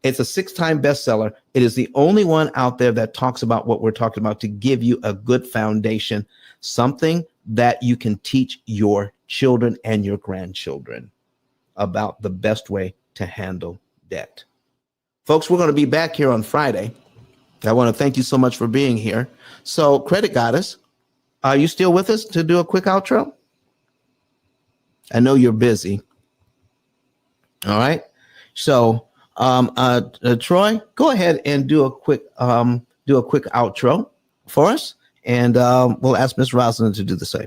It's a 6-time bestseller. It is the only one out there that talks about what we're talking about to give you a good foundation, something that you can teach your children and your grandchildren about the best way to handle debt. Folks, we're going to be back here on Friday. I want to thank you so much for being here. So, Credit Goddess, are you still with us to do a quick outro? I know you're busy. All right. So, Troy, go ahead and do a quick outro for us, and we'll ask Ms. Rosalind to do the same.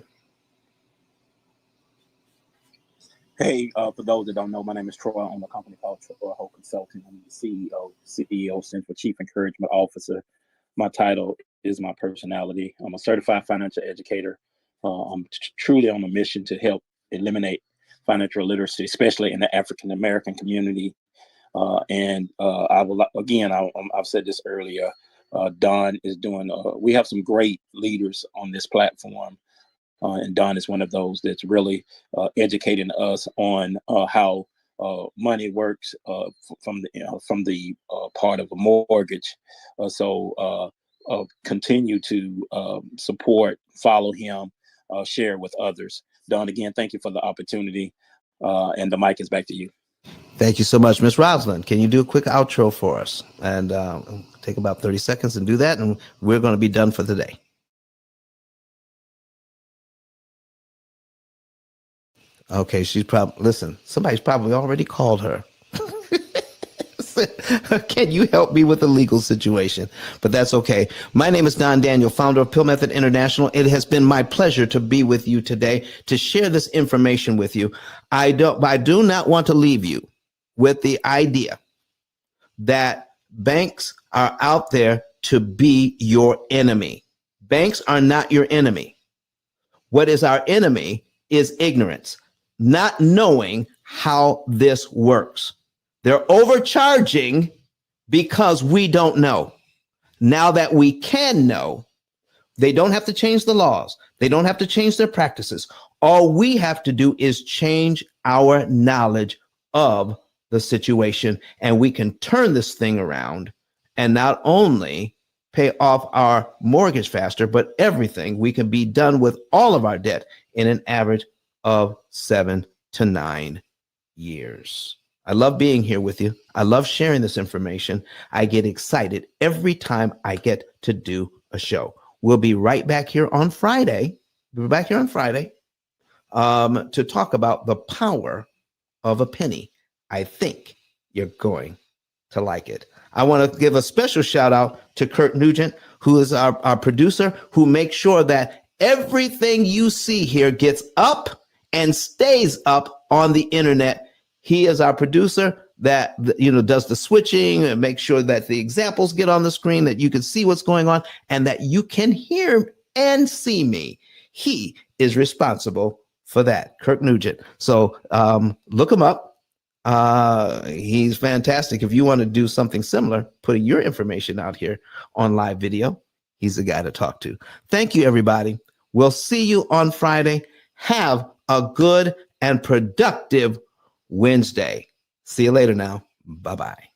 Hey, for those that don't know, my name is Troy. I own a company called Troy Hope Consulting. I'm the CEO, Central Chief Encouragement Officer. My title is my personality. I'm a certified financial educator I'm truly on a mission to help eliminate financial illiteracy, especially in the African American community. I will again. I've said this earlier. Don is doing. We have some great leaders on this platform, and Don is one of those that's really educating us on how money works from the part of a mortgage. Continue to support, follow him, share with others. Don, again, thank you for the opportunity, and the mic is back to you. Thank you so much. Miss Rosalind, can you do a quick outro for us? And take about 30 seconds and do that, and we're going to be done for the day. Okay, listen, somebody's probably already called her. Can you help me with a legal situation? But that's okay. My name is Don Daniel, founder of P.I.L.L Method International. It has been my pleasure to be with you today to share this information with you. I do not want to leave you with the idea that banks are out there to be your enemy. Banks are not your enemy. What is our enemy is ignorance, not knowing how this works. They're overcharging because we don't know. Now that we can know, they don't have to change the laws. They don't have to change their practices. All we have to do is change our knowledge of the situation, and we can turn this thing around and not only pay off our mortgage faster, but everything. We can be done with all of our debt in an average of 7 to 9 years. I love being here with you. I love sharing this information. I get excited every time I get to do a show. We'll be right back here on Friday. We'll be back here on Friday to talk about the power of a penny. I think you're going to like it. I want to give a special shout out to Kurt Nugent, who is our producer, who makes sure that everything you see here gets up and stays up on the internet. He is our producer that does the switching and make sure that the examples get on the screen, that you can see what's going on, and that you can hear and see me. He is responsible for that, Kirk Nugent. So look him up. He's fantastic. If you want to do something similar, putting your information out here on live video, he's the guy to talk to. Thank you, everybody. We'll see you on Friday. Have a good and productive Wednesday. See you later now. Bye-bye.